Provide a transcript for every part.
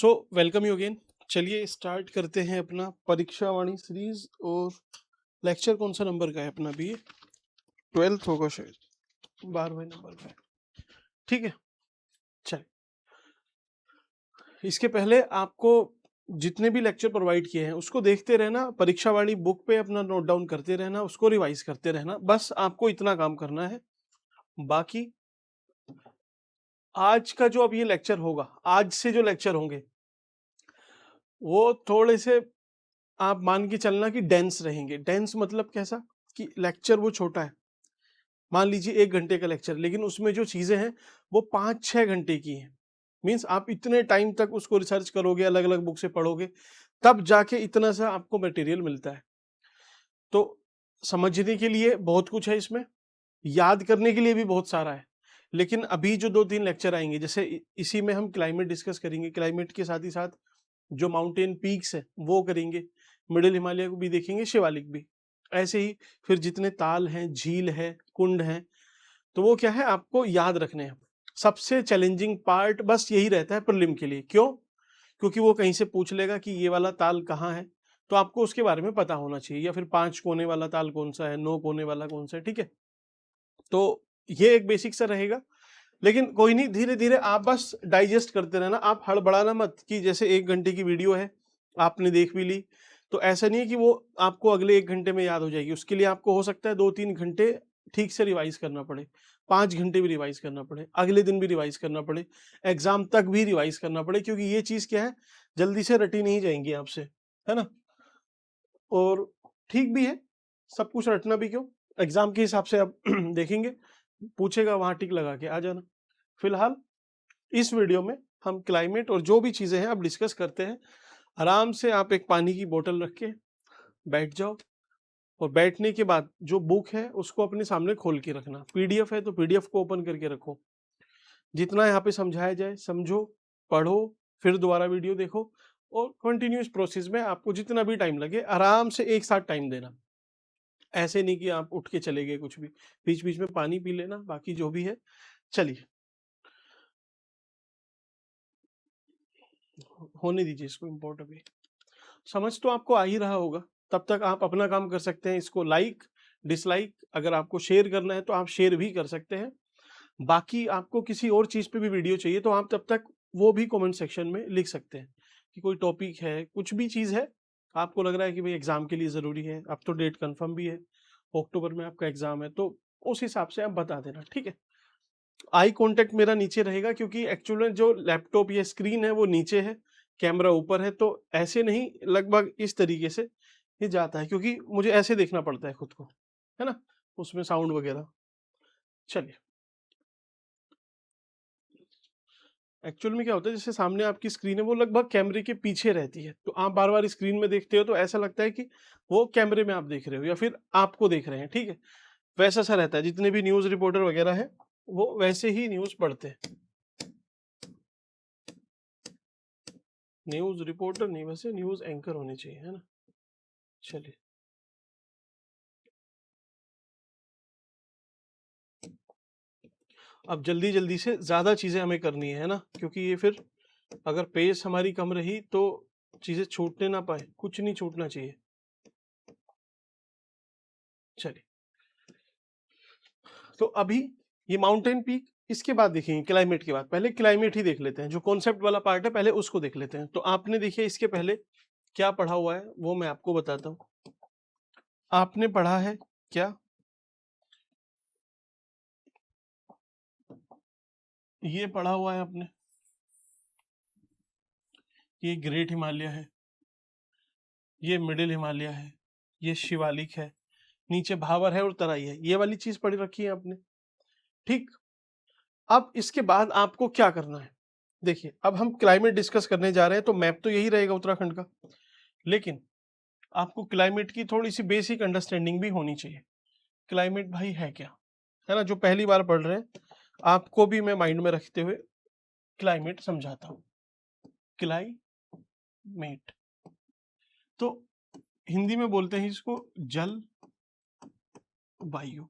So welcome you again. चलिए start करते हैं अपना परीक्षा वाणी सीरीज। और लेक्चर कौन सा नंबर का है अपना? भी 12th होगा शायद, 12वें नंबर का है। ठीक है, चलिए इसके पहले आपको जितने भी लेक्चर प्रोवाइड किए हैं उसको देखते रहना, परीक्षा वाली बुक पे अपना नोट डाउन करते रहना, उसको रिवाइज करते रहना। बस आपको इतना काम करना है। बाकी आज का जो अब ये लेक्चर होगा, आज से जो लेक्चर होंगे वो थोड़े से आप मान के चलना कि डेंस रहेंगे। डेंस मतलब कैसा कि लेक्चर वो छोटा है, मान लीजिए 1 घंटे का लेक्चर, लेकिन उसमें जो चीजें हैं वो 5-6 घंटे की हैं। मीन्स आप इतने टाइम तक उसको रिसर्च करोगे, अलग अलग बुक से पढ़ोगे, तब जाके इतना सा आपको मटेरियल मिलता है। तो समझने के लिए बहुत कुछ है इसमें, याद करने के लिए भी बहुत सारा है। लेकिन अभी जो 2-3 लेक्चर आएंगे, जैसे इसी में हम क्लाइमेट डिस्कस करेंगे, क्लाइमेट के साथ ही साथ जो माउंटेन पीक्स है वो करेंगे, मिडिल हिमालय को भी देखेंगे, शिवालिक भी। ऐसे ही फिर जितने ताल हैं, झील है, कुंड हैं, तो वो क्या है आपको याद रखने हैं। सबसे चैलेंजिंग पार्ट बस यही रहता है प्रीलिम के लिए। क्यों? क्योंकि वो कहीं से पूछ लेगा कि ये वाला ताल कहाँ है, तो आपको उसके बारे में पता होना चाहिए। या फिर 5 कोने वाला ताल कौन सा है, 9 कोने वाला कौन सा है। ठीक है, तो ये एक बेसिक सा रहेगा। लेकिन कोई नहीं, धीरे धीरे आप बस डाइजेस्ट करते रहना। आप हड़बड़ाना मत कि जैसे 1 घंटे की वीडियो है आपने देख भी ली, तो ऐसा नहीं है कि वो आपको अगले 1 घंटे में याद हो जाएगी। उसके लिए आपको हो सकता है 2-3 घंटे ठीक से रिवाइज करना पड़े, 5 घंटे भी रिवाइज करना पड़े, अगले दिन भी रिवाइज करना पड़े, एग्जाम तक भी रिवाइज करना पड़े। क्योंकि ये चीज क्या है, जल्दी से रटी नहीं जाएंगी आपसे, है ना। और ठीक भी है, सब कुछ रटना भी क्यों, एग्जाम के हिसाब से आप देखेंगे, पूछेगा वहां टिक लगा के आ जाना। फिलहाल इस वीडियो में हम क्लाइमेट और जो भी चीजें हैं अब डिस्कस करते हैं। आराम से आप एक पानी की बोतल रख के बैठ जाओ, और बैठने के बाद जो बुक है उसको अपने सामने खोल के रखना। पीडीएफ है तो पीडीएफ को ओपन करके रखो, जितना यहाँ पे समझाया जाए समझो, पढ़ो, फिर दोबारा वीडियो देखो, और कंटिन्यूस प्रोसेस में आपको जितना भी टाइम लगे आराम से एक साथ टाइम देना। ऐसे नहीं कि आप उठ के चले गए कुछ भी, बीच बीच में पानी पी लेना, बाकी जो भी है। चलिए होने दीजिए इसको इम्पोर्ट। अभी समझ तो आपको आ ही रहा होगा, तब तक आप अपना काम कर सकते हैं। इसको लाइक डिसलाइक, अगर आपको शेयर करना है तो आप शेयर भी कर सकते हैं। बाकी आपको किसी और चीज पे भी वीडियो चाहिए तो आप तब तक वो भी कमेंट सेक्शन में लिख सकते हैं कि कोई टॉपिक है, कुछ भी चीज है आपको लग रहा है कि भाई एग्जाम के लिए जरूरी है। अब तो डेट कंफर्म भी है, अक्टूबर में आपका एग्जाम है, तो उस हिसाब से आप बता देना। ठीक है, आई कांटेक्ट मेरा नीचे रहेगा, क्योंकि एक्चुअल में जो लैपटॉप या स्क्रीन है वो नीचे है, कैमरा ऊपर है, तो ऐसे नहीं, लगभग इस तरीके से ये जाता है, क्योंकि मुझे ऐसे देखना पड़ता है खुद को, है ना, उसमें साउंड वगैरह। चलिए, एक्चुअल में क्या होता है, जैसे सामने आपकी स्क्रीन है वो लगभग कैमरे के पीछे रहती है, तो आप बार बार स्क्रीन में देखते हो तो ऐसा लगता है कि वो कैमरे में आप देख रहे हो या फिर आपको देख रहे हैं। ठीक है, वैसा सा रहता है। जितने भी न्यूज रिपोर्टर वगैरह है वो वैसे ही न्यूज पढ़ते हैं। न्यूज रिपोर्टर नहीं, वैसे न्यूज एंकर होने चाहिए, है ना। चलिए, अब जल्दी जल्दी से ज्यादा चीजें हमें करनी है ना, क्योंकि ये फिर अगर पेस हमारी कम रही तो चीजें छूटने ना पाए, कुछ नहीं छूटना चाहिए। चलिए, तो अभी ये माउंटेन पीक, इसके बाद देखेंगे क्लाइमेट के बाद। पहले क्लाइमेट ही देख लेते हैं, जो कॉन्सेप्ट वाला पार्ट है पहले उसको देख लेते हैं। तो आपने देखिए इसके पहले क्या पढ़ा हुआ है वो मैं आपको बताता हूँ। आपने पढ़ा है क्या, ये पढ़ा हुआ है आपने, ये ग्रेट हिमालय है, ये मिडिल हिमालय है, ये शिवालिक है, नीचे भावर है और तराई है। ये वाली चीज पढ़ रखी है आपने। ठीक, अब इसके बाद आपको क्या करना है। देखिए, अब हम क्लाइमेट डिस्कस करने जा रहे हैं, तो मैप तो यही रहेगा उत्तराखंड का, लेकिन आपको क्लाइमेट की थोड़ी सी बेसिक अंडरस्टैंडिंग भी होनी चाहिए। क्लाइमेट भाई है क्या, है ना। जो पहली बार पढ़ रहे हैं आपको भी मैं माइंड में रखते हुए क्लाइमेट समझाता हूँ। क्लाइमेट तो हिंदी में बोलते हैं इसको जल वायु।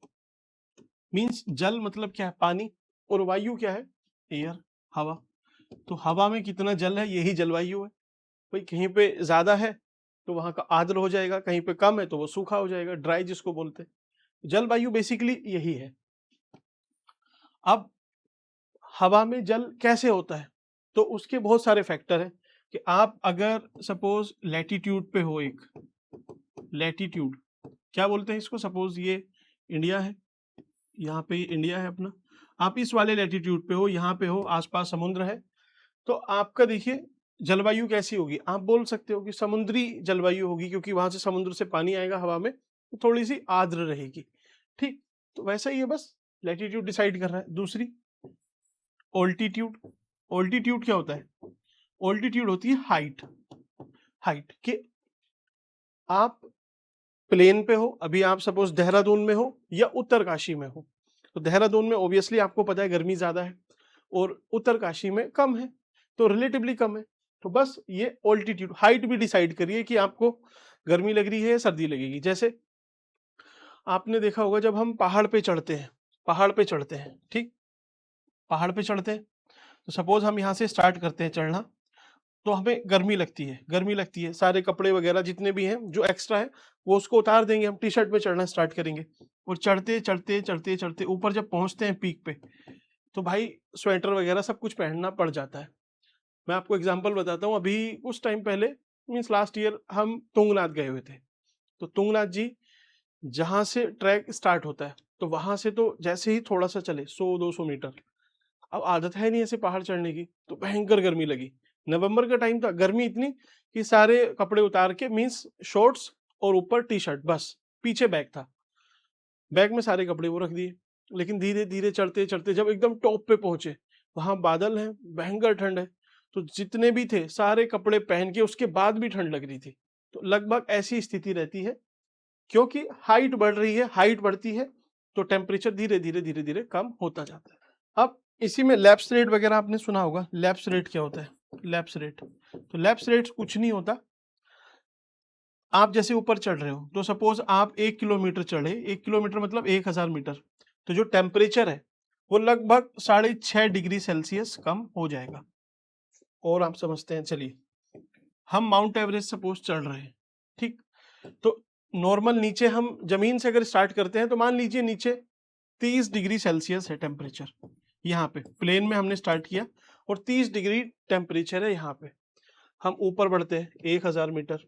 मीन्स जल मतलब क्या है, पानी, और वायु क्या है, एयर, हवा। तो हवा में कितना जल है यही जलवायु है। भाई कहीं पे ज्यादा है तो वहां का आर्द्र हो जाएगा, कहीं पे कम है तो वो सूखा हो जाएगा, ड्राई जिसको बोलते हैं। जलवायु बेसिकली यही है। अब हवा में जल कैसे होता है, तो उसके बहुत सारे फैक्टर हैं कि आप अगर सपोज लैटिट्यूड पे हो, एक लैटिट्यूड क्या बोलते हैं इसको, सपोज ये इंडिया है, यहाँ पे इंडिया है अपना, आप इस वाले लैटिट्यूड पे हो, यहाँ पे हो, आसपास समुद्र है, तो आपका देखिए जलवायु कैसी होगी, आप बोल सकते हो कि समुद्री जलवायु होगी, क्योंकि वहां से समुद्र से पानी आएगा हवा में, तो थोड़ी सी आर्द्र रहेगी। ठीक, तो वैसा ही है, बस लैटिट्यूड डिसाइड कर रहा है। दूसरी ऑल्टीट्यूड। ऑल्टीट्यूड क्या होता है, ऑल्टीट्यूड होती है हाइट। हाइट के आप प्लेन पे हो, अभी आप सपोज देहरादून में हो या उत्तरकाशी में हो, तो देहरादून में ऑब्वियसली आपको पता है गर्मी ज्यादा है और उत्तरकाशी में कम है, तो रिलेटिवली कम है। तो बस ये ऑल्टीट्यूड, हाइट भी डिसाइड करिए कि आपको गर्मी लग रही है या सर्दी लगेगी। जैसे आपने देखा होगा जब हम पहाड़ पे चढ़ते हैं, पहाड़ पे चढ़ते हैं, ठीक, पहाड़ पे चढ़ते हैं, तो सपोज हम यहाँ से स्टार्ट करते हैं चढ़ना, तो हमें गर्मी लगती है, गर्मी लगती है, सारे कपड़े वगैरह जितने भी हैं जो एक्स्ट्रा है वो उसको उतार देंगे, हम टी शर्ट पे चढ़ना स्टार्ट करेंगे, और चढ़ते चढ़ते चढ़ते चढ़ते ऊपर जब पहुंचते हैं पीक पे, तो भाई स्वेटर वगैरह सब कुछ पहनना पड़ जाता है। मैं आपको एग्जांपल बताता हूँ, अभी कुछ टाइम पहले मीन्स लास्ट ईयर हम तुंगनाथ गए हुए थे, तो तुंगनाथ जी जहाँ से ट्रैक स्टार्ट होता है, तो वहां से तो जैसे ही थोड़ा सा चले 100-200 मीटर, अब आदत है नहीं ऐसे पहाड़ चढ़ने की, तो भयंकर गर्मी लगी। नवंबर का टाइम था, गर्मी इतनी कि सारे कपड़े उतार के मीन्स शॉर्ट्स और ऊपर टी शर्ट, बस पीछे बैग था, बैग में सारे कपड़े वो रख दिए। लेकिन धीरे धीरे चढ़ते चढ़ते जब एकदम टॉप पे पहुंचे, वहां बादल है, भयंकर ठंड है, तो जितने भी थे सारे कपड़े पहन के, उसके बाद भी ठंड लग रही थी। तो लगभग ऐसी स्थिति रहती है, क्योंकि हाइट बढ़ रही है, हाइट बढ़ती है तो टेम्परेचर धीरे धीरे धीरे धीरे कम होता जाता है। अब इसी में लैप्स रेट वगैरह आपने सुना होगा, लैप्स रेट क्या होता है, लैप्स रेट, तो लैप्स रेट कुछ नहीं होता, आप जैसे ऊपर चढ़ रहे हो, तो सपोज आप 1 किलोमीटर चढ़े, 1 किलोमीटर मतलब 1000 मीटर, तो जो टेम्परेचर है वो लगभग 6.5 डिग्री सेल्सियस कम हो जाएगा। और आप समझते हैं, चलिए हम माउंट एवरेस्ट सपोज चढ़ रहे हैं, ठीक, तो नॉर्मल नीचे हम जमीन से अगर स्टार्ट करते हैं, तो मान लीजिए नीचे 30 डिग्री सेल्सियस है टेम्परेचर, यहाँ पे प्लेन में हमने स्टार्ट किया और 30 डिग्री टेम्परेचर है यहाँ पे। हम ऊपर बढ़ते हैं 1000 मीटर,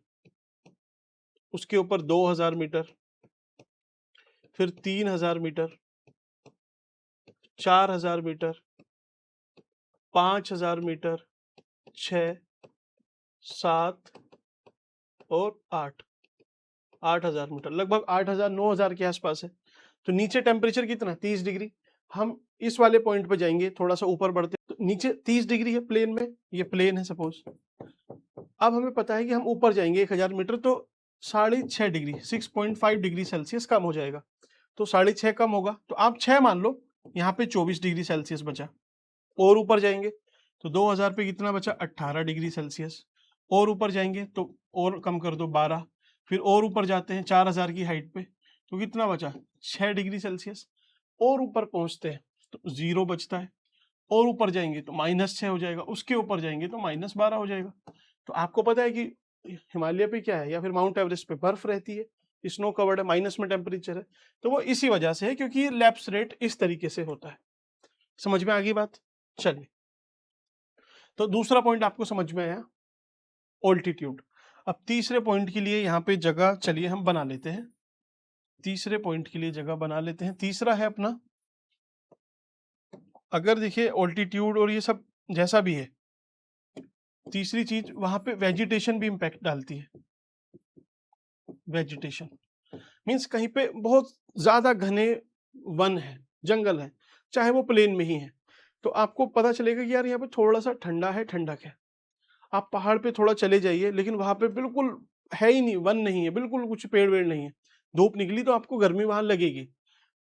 उसके ऊपर 2000 मीटर, फिर 3000 मीटर, 4000 मीटर, 5000 मीटर, 6, 7 और 8000 मीटर, लगभग 8000-9000 के आसपास है। तो नीचे टेम्परेचर कितना, 30 डिग्री। हम इस वाले पॉइंट पे जाएंगे, थोड़ा सा ऊपर बढ़ते, तो नीचे 30 डिग्री है प्लेन में, ये प्लेन है सपोज। अब हमें पता है कि हम ऊपर जाएंगे 1000 मीटर, तो 6.5 डिग्री, 6.5 डिग्री सेल्सियस कम हो जाएगा, तो 6.5 कम होगा, तो आप 6 मान लो, यहाँ पे 24 डिग्री सेल्सियस बचा। और ऊपर जाएंगे तो 2000 पे कितना बचा, 18 डिग्री सेल्सियस। और ऊपर जाएंगे तो और कम कर दो, 12। फिर और ऊपर जाते हैं 4000 की हाइट पे, तो कितना बचा, 6 डिग्री सेल्सियस। और ऊपर पहुंचते हैं तो 0 बचता है, और ऊपर जाएंगे तो -6 हो जाएगा, उसके ऊपर जाएंगे तो -12 हो जाएगा। तो आपको पता है कि हिमालय पे क्या है, या फिर माउंट एवरेस्ट पे बर्फ रहती है, स्नो कवर्ड है, माइनस में टेम्परेचर है, तो वो इसी वजह से है, क्योंकि ये लैप्स रेट इस तरीके से होता है। समझ में आ गई बात, चलिए, तो दूसरा पॉइंट आपको समझ में आया, ऑल्टीट्यूड। अब तीसरे पॉइंट के लिए यहाँ पे जगह चलिए हम बना लेते हैं, तीसरे पॉइंट के लिए जगह बना लेते हैं। तीसरा है अपना, अगर देखिए ऑल्टीट्यूड और ये सब जैसा भी है, तीसरी चीज वहां पे वेजिटेशन भी इम्पैक्ट डालती है। वेजिटेशन मीन्स कहीं पे बहुत ज्यादा घने वन है, जंगल है, चाहे वो प्लेन में ही है, तो आपको पता चलेगा कि यार यहाँ पे थोड़ा सा ठंडा है, ठंडक है। आप पहाड़ पे थोड़ा चले जाइए, लेकिन वहां पे बिल्कुल है ही नहीं, वन नहीं है, बिल्कुल कुछ पेड़ वेड़ नहीं है, धूप निकली तो आपको गर्मी वहां लगेगी।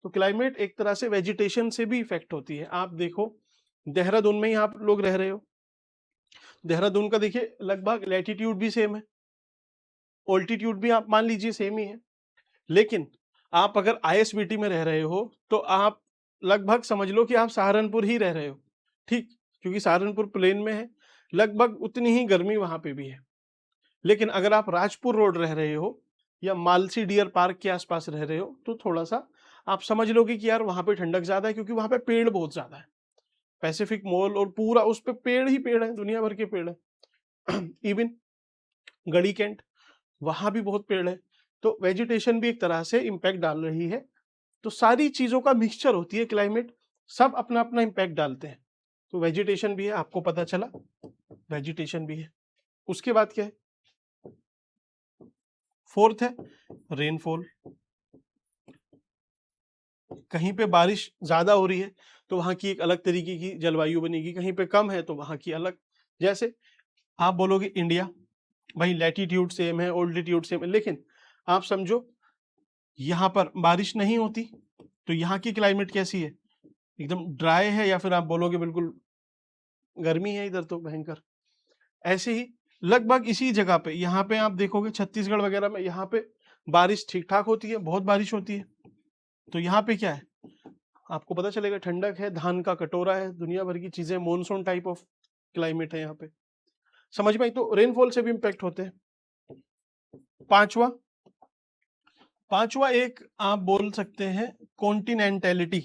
तो क्लाइमेट एक तरह से वेजिटेशन से भी इफेक्ट होती है। आप देखो देहरादून में ही आप लोग रह रहे हो, देहरादून का देखिए लगभग लैटिट्यूड भी सेम है, ऑल्टीट्यूड भी आप मान लीजिए सेम ही है, लेकिन आप अगर आईएसबीटी में रह रहे हो तो आप लगभग समझ लो कि आप सहारनपुर ही रह रहे हो, ठीक, क्योंकि सहारनपुर प्लेन में है, लगभग उतनी ही गर्मी वहां पे भी है। लेकिन अगर आप राजपुर रोड रह रहे हो या मालसी डियर पार्क के आसपास रह रहे हो तो थोड़ा सा आप समझ लोगे कि यार वहां पे ठंडक ज्यादा है, क्योंकि वहां पे पेड़ बहुत ज्यादा है। पैसिफिक मॉल और पूरा उस पे पेड़ ही पेड़ है, दुनिया भर के पेड़ है। इवन गड़ी कैंट, वहां भी बहुत पेड़ है। तो वेजिटेशन भी एक तरह से इम्पैक्ट डाल रही है। तो सारी चीजों का मिक्सचर होती है क्लाइमेट, सब अपना अपना इम्पैक्ट डालते हैं। तो वेजिटेशन भी है, आपको पता चला, वेजिटेशन भी है। उसके बाद क्या है, फोर्थ है रेनफॉल। कहीं पे बारिश ज्यादा हो रही है तो वहां की एक अलग तरीके की जलवायु बनेगी, कहीं पे कम है तो वहां की अलग। जैसे आप बोलोगे इंडिया, भाई लैटिट्यूड सेम है, ऑल्टीट्यूड सेम है, लेकिन आप समझो यहाँ पर बारिश नहीं होती तो यहाँ की क्लाइमेट कैसी है, एकदम ड्राई है, या फिर आप बोलोगे बिल्कुल गर्मी है इधर तो भयंकर। ऐसे ही लगभग इसी जगह पे यहाँ पे आप देखोगे छत्तीसगढ़ वगैरह में, यहाँ पे बारिश ठीक ठाक होती है, बहुत बारिश होती है। तो यहाँ पे क्या है, आपको पता चलेगा ठंडक है, धान का कटोरा है, दुनिया भर की चीजें, मॉनसून टाइप ऑफ क्लाइमेट है यहाँ पे। समझ में आई? तो रेनफॉल से भी इम्पैक्ट होते हैं। पांचवा, पांचवा एक आप बोल सकते हैं कॉन्टिनेंटैलिटी।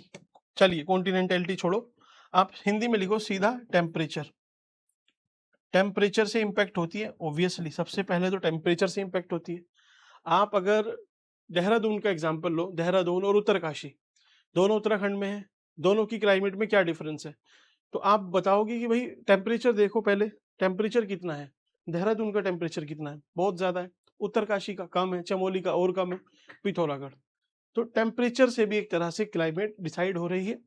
चलिए कॉन्टिनेंटैलिटी छोड़ो, आप हिंदी में लिखो सीधा टेम्परेचर। टेम्परेचर से इंपैक्ट होती है ऑब्वियसली, सबसे पहले तो टेम्परेचर से इंपैक्ट होती है। आप अगर देहरादून का एग्जांपल लो, देहरादून और उत्तरकाशी दोनों उत्तराखंड में है, दोनों की क्लाइमेट में क्या डिफरेंस है? तो आप बताओगे कि भाई टेम्परेचर देखो पहले, टेम्परेचर कितना है, देहरादून का टेम्परेचर कितना है, बहुत ज्यादा है। उत्तरकाशी का कम है, चमोली का और कम है, पिथौरागढ़। तो टेम्परेचर से भी एक तरह से क्लाइमेट डिसाइड हो रही है।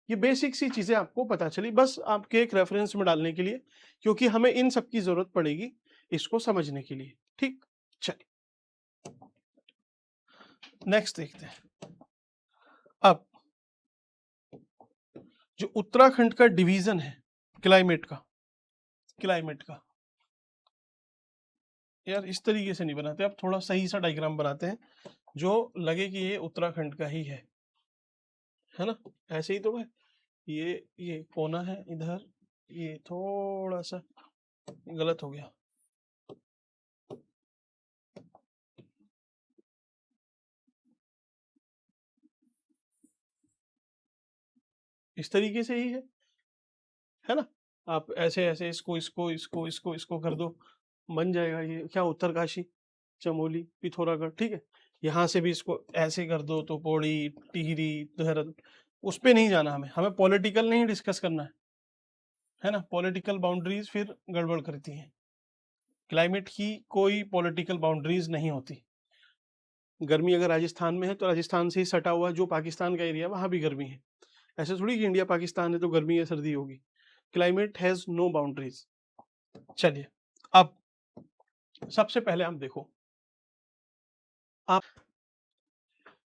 ये बेसिक सी चीजें आपको पता चली, बस आपके एक रेफरेंस में डालने के लिए, क्योंकि हमें इन सब की जरूरत पड़ेगी इसको समझने के लिए। ठीक, चलिए नेक्स्ट देखते हैं। अब जो उत्तराखंड का डिवीजन है क्लाइमेट का, क्लाइमेट का यार इस तरीके से नहीं बनाते, अब थोड़ा सही सा डायग्राम बनाते हैं जो लगे कि ये उत्तराखंड का ही है ना। ऐसे ही तो है, ये कोना है इधर, ये थोड़ा सा गलत हो गया। इस तरीके से ही है ना। आप ऐसे ऐसे इसको इसको इसको इसको इसको कर दो, बन जाएगा ये क्या, उत्तरकाशी, चमोली, पिथौरागढ़। ठीक है, यहाँ से भी इसको ऐसे कर दो तो पौड़ी, टिहरी, देहरादून। उस पे नहीं जाना हमें, हमें पॉलिटिकल नहीं डिस्कस करना है ना। पॉलिटिकल बाउंड्रीज फिर गड़बड़ करती हैं। क्लाइमेट की कोई पॉलिटिकल बाउंड्रीज नहीं होती। गर्मी अगर राजस्थान में है तो राजस्थान से ही सटा हुआ जो पाकिस्तान का एरिया, वहां भी गर्मी है। ऐसे थोड़ी कि इंडिया पाकिस्तान है तो गर्मी या सर्दी होगी। Climate has no boundaries. चलिए अब सबसे पहले हम देखो, आप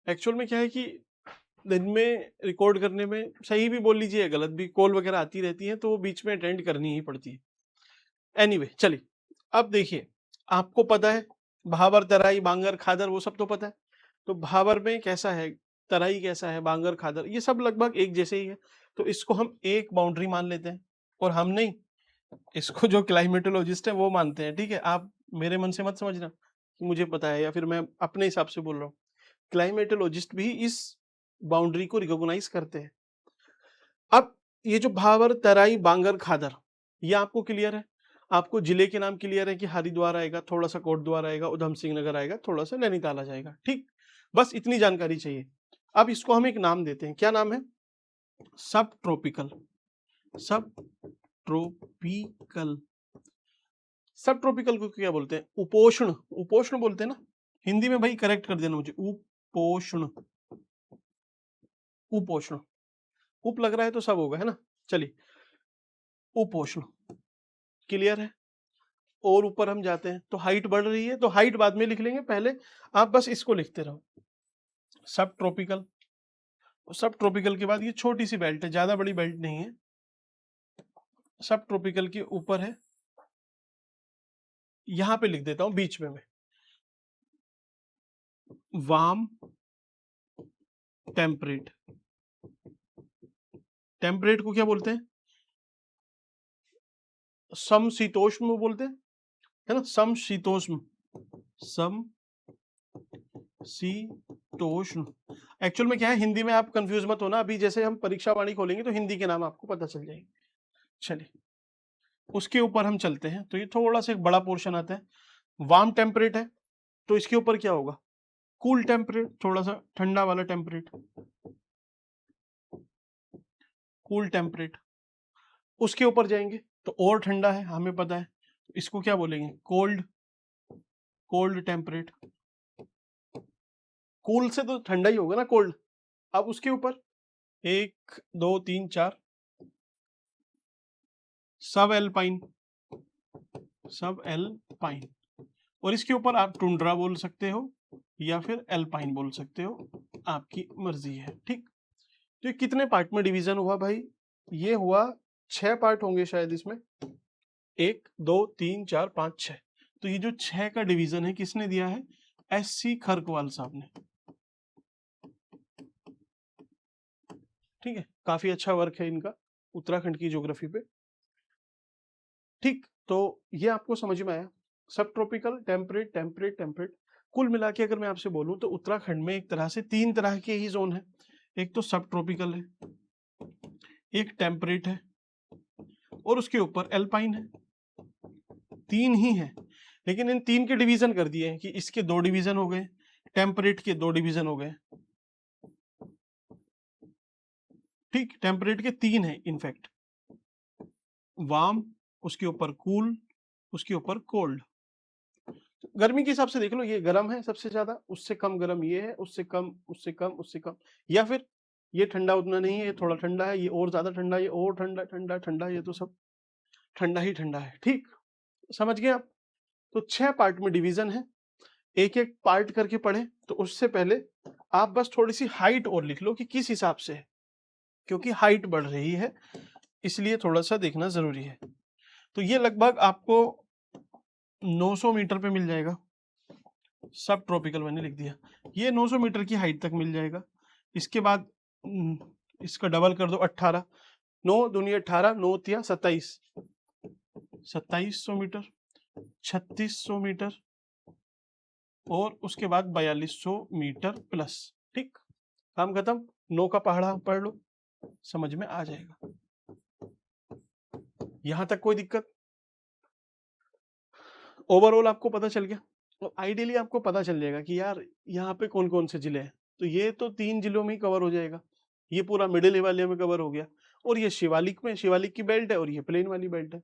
एक्चुअल में क्या है कि दिन में रिकॉर्ड करने में सही भी बोल लीजिए, गलत भी, कॉल वगैरह आती रहती है तो वो बीच में अटेंड करनी ही पड़ती है। एनीवे चलिए, अब देखिए, आपको पता है भाबर, तराई, बांगर, खादर, वो सब तो पता है। तो भाबर में कैसा है, तराई कैसा है, बांगर, खादर, ये सब लगभग एक जैसे ही है। तो इसको हम एक बाउंड्री मान लेते हैं, और हम नहीं, इसको जो क्लाइमेटोलॉजिस्ट है वो मानते हैं। ठीक है, आप मेरे मन से मत समझना कि मुझे पता है या फिर मैं अपने हिसाब से बोल रहा हूँ। क्लाइमेटोलॉजिस्ट भी इस बाउंड्री को रिकॉग्नाइज करते हैं। अब ये जो भावर, तराई, बांगर, खादर, ये आपको क्लियर है। आपको जिले के नाम क्लियर है कि हरिद्वार आएगा, थोड़ा सा कोटद्वार आएगा, उधम सिंह नगर आएगा, थोड़ा सा नैनीताल आ जाएगा। ठीक, बस इतनी जानकारी चाहिए। अब इसको हम एक नाम देते हैं, क्या नाम है, सब ट्रॉपिकल। सब ट्रॉपिकल, सब ट्रॉपिकल को क्या बोलते हैं, उपोष्ण, उपोष्ण बोलते हैं ना हिंदी में। भाई करेक्ट कर देना मुझे, उपोष्ण, उपोष्ण। उप लग रहा है तो सब होगा, है ना। चलिए, उपोष्ण क्लियर है। और ऊपर हम जाते हैं तो हाइट बढ़ रही है, तो हाइट बाद में लिख लेंगे, पहले आप बस इसको लिखते रहो, सब ट्रॉपिकल। सब ट्रॉपिकल के बाद ये छोटी सी बेल्ट है, ज्यादा बड़ी बेल्ट नहीं है, सब ट्रॉपिकल के ऊपर है। यहां पे लिख देता हूं बीच में मैं, वार्म टेम्परेट। टेम्परेट को क्या बोलते हैं, समशीतोष्ण बोलते हैं, है ना, समशीतोष्ण, समशीतोष्ण। एक्चुअल में क्या है, हिंदी में आप कंफ्यूज मत होना, अभी जैसे हम परीक्षा वाणी खोलेंगे तो हिंदी के नाम आपको पता चल जाएंगे। चलिए उसके ऊपर हम चलते हैं। तो ये थोड़ा सा एक बड़ा पोर्शन आता है। वार्म टेम्परेट है तो इसके ऊपर क्या होगा, कूल टेम्परेट, थोड़ा सा ठंडा वाला टेम्परेट, कूल टेम्परेट। उसके ऊपर जाएंगे तो और ठंडा है, हमें पता है, इसको क्या बोलेंगे, कोल्ड, कोल्ड टेम्परेट। कूल से तो ठंडा ही होगा ना, कोल्ड। अब उसके ऊपर 1 2 3 4 सब एल्पाइन, सब एल्पाइन। और इसके ऊपर आप टुंड्रा बोल सकते हो या फिर एल्पाइन बोल सकते हो, आपकी मर्जी है, ठीक। तो ये कितने पार्ट में डिवीजन हुआ भाई, ये हुआ 6 पार्ट होंगे शायद इसमें, 1 2 3 4 5 6। तो ये जो 6 का डिवीजन है किसने दिया है, SC खरकवाल साहब ने, ठीक है। काफी अच्छा वर्क है इनका उत्तराखंड की ज्योग्राफी पे, ठीक। तो ये आपको समझ में आया, सब ट्रॉपिकल, टेम्परेट, टेम्परेट, टेम्परेट। कुल मिला के अगर मैं आपसे बोलूं तो उत्तराखंड में एक तरह से 3 तरह के ही जोन है, एक तो सब ट्रॉपिकल है, एक टेम्परेट है, और उसके ऊपर एल्पाइन है। 3 ही है, लेकिन इन 3 के डिवीजन कर दिए हैं कि इसके 2 डिवीजन हो गए, टेम्परेट के 2 डिवीजन हो गए, ठीक। टेम्परेट के 3 है इनफैक्ट, वार्म, उसके ऊपर कूल, उसके ऊपर कोल्ड। गर्मी के हिसाब से देख लो, ये गर्म है सबसे ज्यादा, उससे कम गर्म ये है, उससे कम, उससे कम, उससे कम, या फिर ये ठंडा उतना नहीं है, ये थोड़ा ठंडा है, ये और ज्यादा ठंडा, ये और ठंडा, ठंडा ठंडा, ये तो सब ठंडा ही ठंडा है, ठीक। समझ गए आप। तो 6 पार्ट में डिवीजन है, एक एक पार्ट करके पढ़े तो उससे पहले आप बस थोड़ी सी हाइट और लिख लो कि किस हिसाब से है, क्योंकि हाइट बढ़ रही है इसलिए थोड़ा सा देखना जरूरी है। तो ये लगभग आपको 900 मीटर पे मिल जाएगा, सब ट्रॉपिकल मैंने लिख दिया, ये 900 मीटर की हाइट तक मिल जाएगा। इसके बाद इसका डबल कर दो, 18, 9 दूनी 18, 9 तिया 27, 2700 मीटर, 3600 मीटर, और उसके बाद 4200 मीटर प्लस, ठीक। काम खत्म, 9 का पहाड़ा पढ़ लो, समझ में आ जाएगा। यहां तक कोई दिक्कत, ओवरऑल आपको पता चल गया। तो आइडियली आपको पता चल जाएगा कि यार यहाँ पे कौन कौन से जिले हैं, तो ये तो 3 जिलों में ही कवर हो जाएगा, ये पूरा मिडिल हिमालय में कवर हो गया, और ये शिवालिक में, शिवालिक की बेल्ट है, और ये प्लेन वाली बेल्ट है।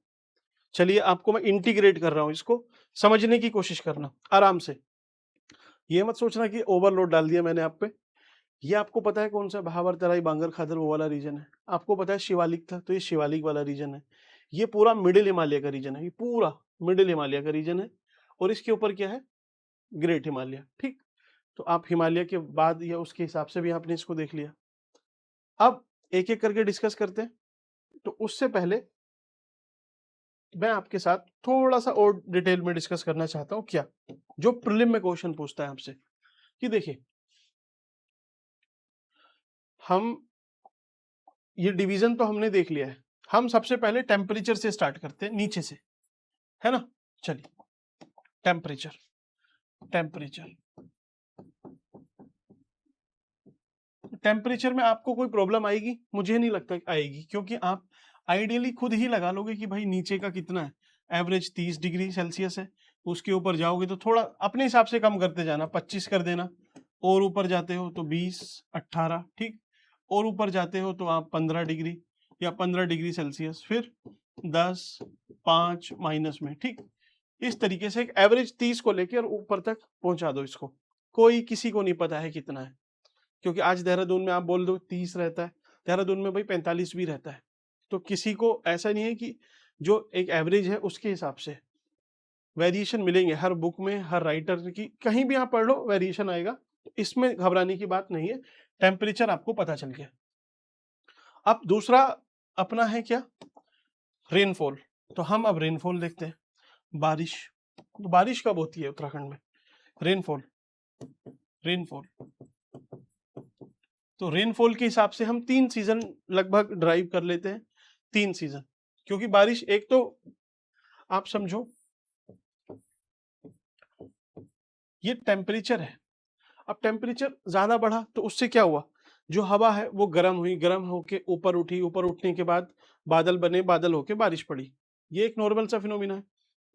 चलिए आपको मैं इंटीग्रेट कर रहा हूं, इसको समझने की कोशिश करना आराम से, ये मत सोचना कि ओवरलोड डाल दिया मैंने आप पे। ये आपको पता है कौन सा, भावर तराई बांगर खादर वो वाला रीजन है, आपको पता है शिवालिक था, तो ये शिवालिक वाला रीजन है। ये पूरा मिडिल हिमालय का रीजन है, ये पूरा मिडिल हिमालय का रीजन है, और इसके ऊपर क्या है, ग्रेट हिमालय, ठीक। तो आप हिमालय के बाद या उसके हिसाब से भी आपने इसको देख लिया। अब एक एक करके डिस्कस करते हैं। तो उससे पहले मैं आपके साथ थोड़ा सा और डिटेल में डिस्कस करना चाहता हूं, क्या जो प्रीलिम में क्वेश्चन पूछता है आपसे, कि देखिए हम ये डिवीजन तो हमने देख लिया है, हम सबसे पहले टेम्परेचर से स्टार्ट करते हैं, नीचे से, है ना। चलिए टेम्परेचर, टेम्परेचर, टेम्परेचर में आपको कोई प्रॉब्लम आएगी, मुझे नहीं लगता आएगी, क्योंकि आप आइडियली खुद ही लगा लोगे कि भाई नीचे का कितना है, एवरेज 30 डिग्री सेल्सियस है, उसके ऊपर जाओगे तो थोड़ा अपने हिसाब से कम करते जाना, 25 कर देना, और ऊपर जाते हो तो 20 18, ठीक। और ऊपर जाते हो तो आप 15 डिग्री या 15 डिग्री सेल्सियस, फिर 10 5 माइनस में, ठीक। इस तरीके से एक एवरेज 30 को लेकर ऊपर तक पहुंचा दो इसको, कोई किसी को नहीं पता है कितना है, क्योंकि आज देहरादून में आप बोल दो 30 रहता है, देहरादून में भाई 45 भी रहता है, तो किसी को ऐसा नहीं है कि जो एक एवरेज है उसके हिसाब से वेरिएशन मिलेंगे, हर बुक में हर राइटर की कहीं भी आप पढ़ लो वेरिएशन आएगा, तो इसमें घबराने की बात नहीं है। टेम्परेचर आपको पता चल गया। अब दूसरा अपना है क्या, रेनफॉल। तो हम अब रेनफॉल देखते हैं, बारिश, तो बारिश कब होती है उत्तराखंड में, रेनफॉल, रेनफॉल। तो रेनफॉल के हिसाब से हम 3 सीजन लगभग ड्राइव कर लेते हैं, 3 सीजन, क्योंकि बारिश एक तो आप समझो ये टेम्परेचर है। अब टेम्परेचर ज्यादा बढ़ा तो उससे क्या हुआ, जो हवा है वो गर्म हुई, गर्म होके ऊपर उठी, ऊपर उठने के बाद बादल बने, बादल होके बारिश पड़ी। ये एक नॉर्मल सा फिनोमिना है।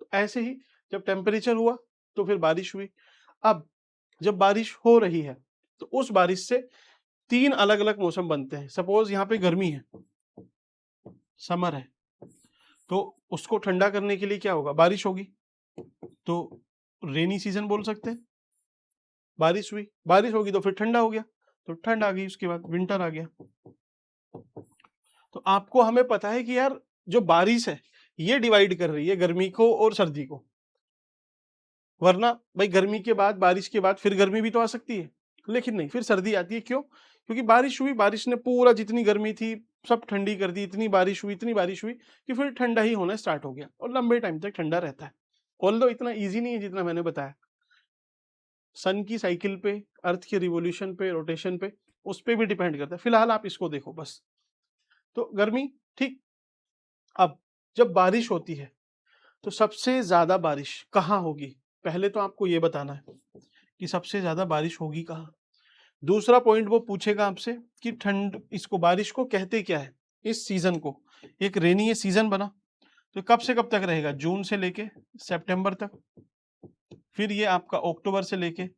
तो ऐसे ही जब टेम्परेचर हुआ तो फिर बारिश हुई। अब जब बारिश हो रही है तो उस बारिश से तीन अलग अलग मौसम बनते हैं। सपोज यहाँ पे गर्मी है, समर है, तो उसको ठंडा करने के लिए क्या होगा, बारिश होगी, तो रेनी सीजन बोल सकते हैं। बारिश हुई, बारिश होगी तो फिर ठंडा हो गया, तो ठंड आ गई, उसके बाद विंटर आ गया। तो आपको हमें पता है कि यार जो बारिश है ये डिवाइड कर रही है गर्मी को और सर्दी को, वरना भाई गर्मी के बाद, बारिश के बाद फिर गर्मी भी तो आ सकती है, लेकिन नहीं, फिर सर्दी आती है। क्यों? क्योंकि बारिश हुई, बारिश ने पूरा जितनी गर्मी थी सब ठंडी कर दी, इतनी बारिश हुई, इतनी बारिश हुई कि फिर ठंडा ही होना स्टार्ट हो गया और लंबे टाइम तक ठंडा रहता है। ऑल्दो इतना ईजी नहीं है जितना मैंने बताया। सन की साइकिल पे, अर्थ के रिवोल्यूशन पे, रोटेशन पे, उस पे भी डिपेंड करता है। फिलहाल आप इसको देखो बस। तो गर्मी, ठीक। अब जब बारिश होती है तो सबसे ज्यादा बारिश कहाँ होगी, पहले तो आपको ये बताना है कि सबसे ज्यादा बारिश होगी कहाँ। दूसरा पॉइंट वो पूछेगा आपसे कि ठंड, इसको बारिश को कहते क्या है, इस सीजन को। एक रेनी ये सीजन बना तो कब से कब तक रहेगा, जून से लेके सितंबर तक, फिर ये आपका अक्टूबर से लेके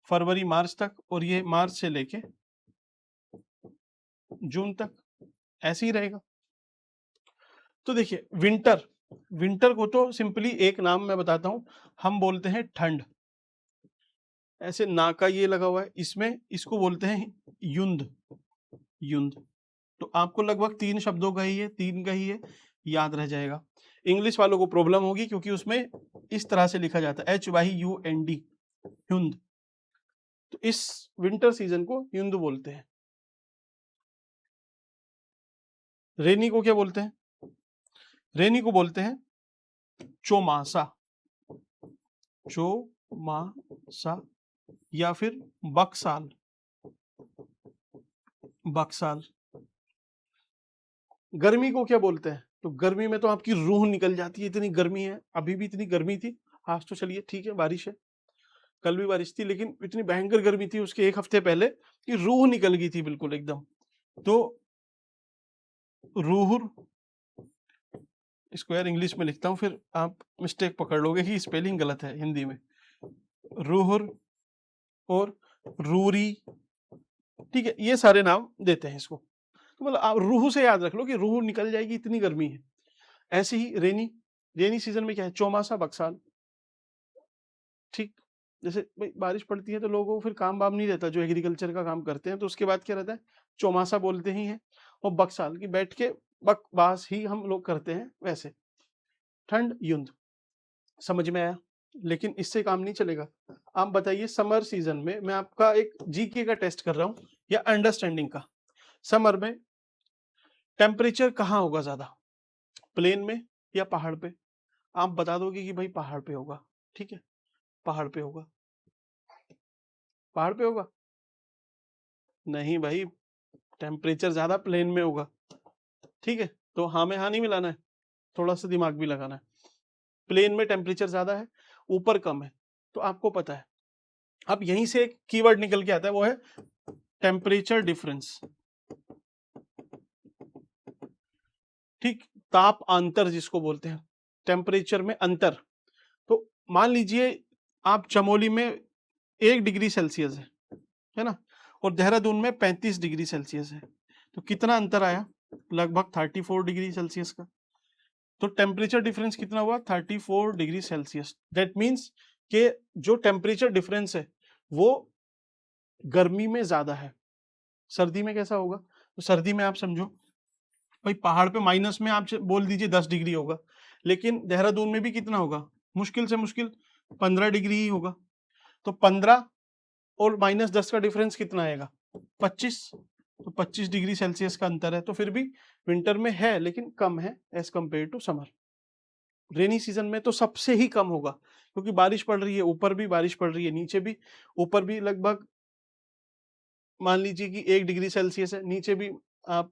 फरवरी मार्च तक, और ये मार्च से लेके जून तक, ऐसे ही रहेगा। तो देखिए विंटर, विंटर को तो सिंपली एक नाम मैं बताता हूं, हम बोलते हैं ठंड। ऐसे ना का ये लगा हुआ है इसमें, इसको बोलते हैं युंद, युंद। तो आपको लगभग तीन शब्दों का ही है, तीन का ही है, याद रह जाएगा। इंग्लिश वालों को प्रॉब्लम होगी क्योंकि उसमें इस तरह से लिखा जाता है HYUND, युंद। तो इस विंटर सीजन को युंद बोलते हैं। रेनी को क्या बोलते हैं, रेनी को बोलते हैं चौमासा, चौमासा, या फिर बकसाल, बकसाल। गर्मी को क्या बोलते हैं, तो गर्मी में तो आपकी रूह निकल जाती है, इतनी गर्मी है। अभी भी इतनी गर्मी थी, आज तो चलिए ठीक है बारिश है, कल भी बारिश थी, लेकिन इतनी भयंकर गर्मी थी उसके एक हफ्ते पहले कि रूह निकल गई थी बिल्कुल एकदम। तो रूह, इसको यार इंग्लिश में लिखता हूँ फिर आप मिस्टेक पकड़ लोगे कि स्पेलिंग गलत है हिंदी में। रूहुर और रूरी, ठीक है, ये सारे नाम देते हैं इसको। तो मतलब आप रूह से याद रख लो कि रूह निकल जाएगी, इतनी गर्मी है। ऐसे ही रेनी, रेनी सीजन में क्या है, चौमासा, बकसाल, ठीक। जैसे भाई बारिश पड़ती है तो लोगों को फिर काम वाम नहीं रहता, जो एग्रीकल्चर का काम करते हैं, तो उसके बाद क्या रहता है, चौमासा बोलते ही हैं। और बकसाल की बैठ के बकवास ही हम लोग करते हैं वैसे। ठंड, युंध, समझ में आया? लेकिन इससे काम नहीं चलेगा। आप बताइए समर सीजन में, मैं आपका एक जीके का टेस्ट कर रहा हूं या अंडरस्टैंडिंग का। समर में टेम्परेचर कहाँ होगा ज्यादा, प्लेन में या पहाड़ पे? आप बता दोगे कि भाई पहाड़ पे होगा, ठीक है, पहाड़ पे होगा, पहाड़ पे होगा। नहीं भाई, टेम्परेचर ज्यादा प्लेन में होगा, ठीक है। तो हाँ में हाँ नहीं मिलाना है, थोड़ा सा दिमाग भी लगाना है। प्लेन में टेम्परेचर ज्यादा है, ऊपर कम है, तो आपको पता है। अब यहीं से एक कीवर्ड निकल के आता है, वो है टेम्परेचर डिफरेंस, ठीक। ताप अंतर जिसको बोलते हैं, टेम्परेचर में अंतर। तो मान लीजिए आप चमोली में 1 डिग्री सेल्सियस है ना, और देहरादून में 35 डिग्री सेल्सियस है, तो कितना अंतर आया, लगभग 34 डिग्री सेल्सियस का। तो टेम्परेचर डिफरेंस कितना हुआ, 34 डिग्री सेल्सियस। दैट मीन्स कि जो टेम्परेचर डिफरेंस है वो गर्मी में ज्यादा है। सर्दी में कैसा होगा, तो सर्दी में आप समझो भाई पहाड़ पे माइनस में आप बोल दीजिए 10 डिग्री होगा, लेकिन देहरादून में भी कितना होगा, मुश्किल से मुश्किल 15 डिग्री ही होगा। तो 15 और -10 का डिफरेंस कितना आएगा, 25। तो 25 डिग्री सेल्सियस का अंतर है। तो फिर भी विंटर में है लेकिन कम है as compare to summer. Rainy season में तो सबसे ही कम होगा, क्योंकि बारिश पड़ रही है, ऊपर भी बारिश पड़ रही है, नीचे भी, ऊपर भी लगभग मान लीजिए कि 1 डिग्री सेल्सियस है, नीचे भी आप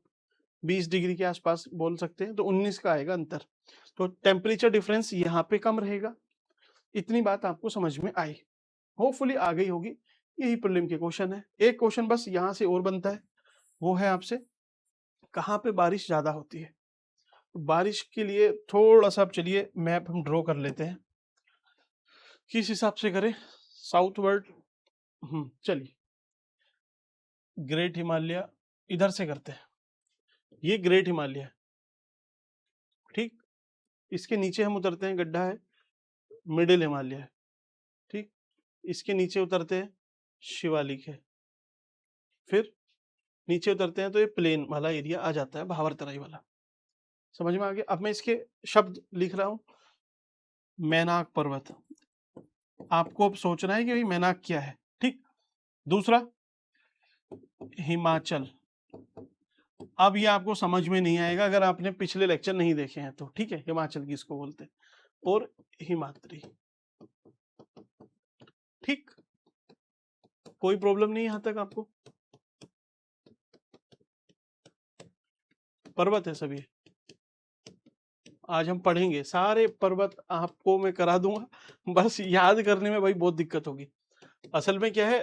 20 डिग्री के आसपास बोल सकते हैं, तो 19 का आएगा अंतर। तो टेम्परेचर डिफरेंस यहाँ पे कम रहेगा। इतनी बात आपको समझ में आई, होपफुली आ गई होगी। यही प्रीलिम के क्वेश्चन है। एक क्वेश्चन बस यहाँ से और बनता है, वो है आपसे कहाँ पे बारिश ज्यादा होती है। बारिश के लिए थोड़ा सा चलिए मैप हम ड्रॉ कर लेते हैं, किस हिसाब से करें, साउथ वर्ड। चलिए ग्रेट हिमालय इधर से करते हैं, ये ग्रेट हिमालय है, ठीक। इसके नीचे हम उतरते हैं, गड्ढा है, मिडिल हिमालय है, ठीक। इसके नीचे उतरते हैं, शिवालिक है। फिर नीचे उतरते हैं तो ये प्लेन वाला एरिया आ जाता है, भावर तराई वाला। समझ में आ गया। अब मैं इसके शब्द लिख रहा हूं। मैनाक पर्वत, आपको अब सोचना है कि भाई मैनाक क्या है, ठीक। दूसरा हिमाचल, अब ये आपको समझ में नहीं आएगा अगर आपने पिछले लेक्चर नहीं देखे हैं तो, ठीक है। हिमाचल किसको बोलते हैं, और हिमाद्री, ठीक। कोई प्रॉब्लम नहीं यहां तक आपको, पर्वत है सभी। आज हम पढ़ेंगे सारे पर्वत, आपको मैं करा दूंगा, बस याद करने में भाई बहुत दिक्कत होगी। असल में क्या है,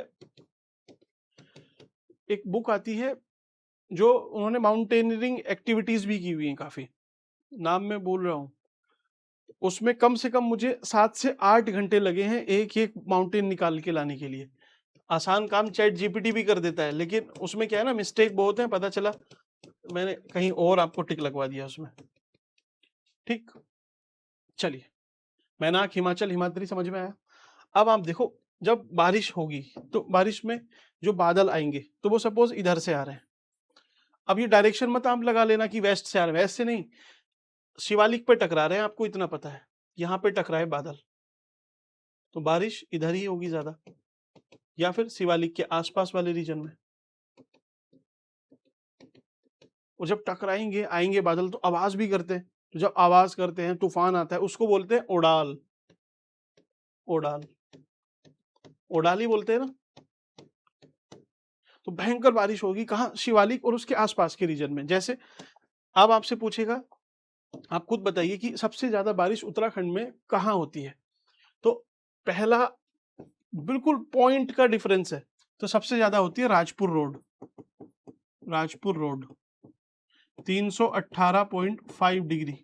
एक बुक आती है जो उन्होंने माउंटेनियरिंग एक्टिविटीज भी की हुई है काफी, नाम मैं बोल रहा हूं। उसमें कम से कम मुझे 7 से 8 घंटे लगे हैं एक एक माउंटेन निकाल के लाने के लिए। आसान काम चैट जीपीटी भी कर देता है, लेकिन उसमें क्या है ना, मिस्टेक बहुत है। पता चला मैंने कहीं और आपको टिक लगवा दिया उसमें, ठीक। चलिए मैनाक, हिमाचल, हिमाद्री समझ में आया। अब आप देखो, जब बारिश होगी तो बारिश में जो बादल आएंगे तो वो सपोज इधर से आ रहे हैं। अब ये डायरेक्शन मत आप लगा लेना कि वेस्ट से आ रहे हैं, वेस्ट से नहीं, शिवालिक पे टकरा रहे हैं, आपको इतना पता है, यहाँ पे टकराए बादल तो बारिश इधर ही होगी ज्यादा, या फिर शिवालिक के आसपास वाले रीजन में। और जब टकराएंगे आएंगे बादल तो आवाज भी करते हैं, तो जब आवाज करते हैं तूफान आता है, उसको बोलते हैं ओडाल। ओडाल, ओडाल ही बोलते हैं ना। तो भयंकर बारिश होगी कहाँ, शिवालिक और उसके आसपास के रीजन में। जैसे अब आपसे पूछेगा, आप खुद बताइए कि सबसे ज्यादा बारिश उत्तराखंड में कहाँ होती है। तो पहला बिल्कुल पॉइंट का डिफरेंस है, तो सबसे ज्यादा होती है Rajpur road. Rajpur road 318.5 degree,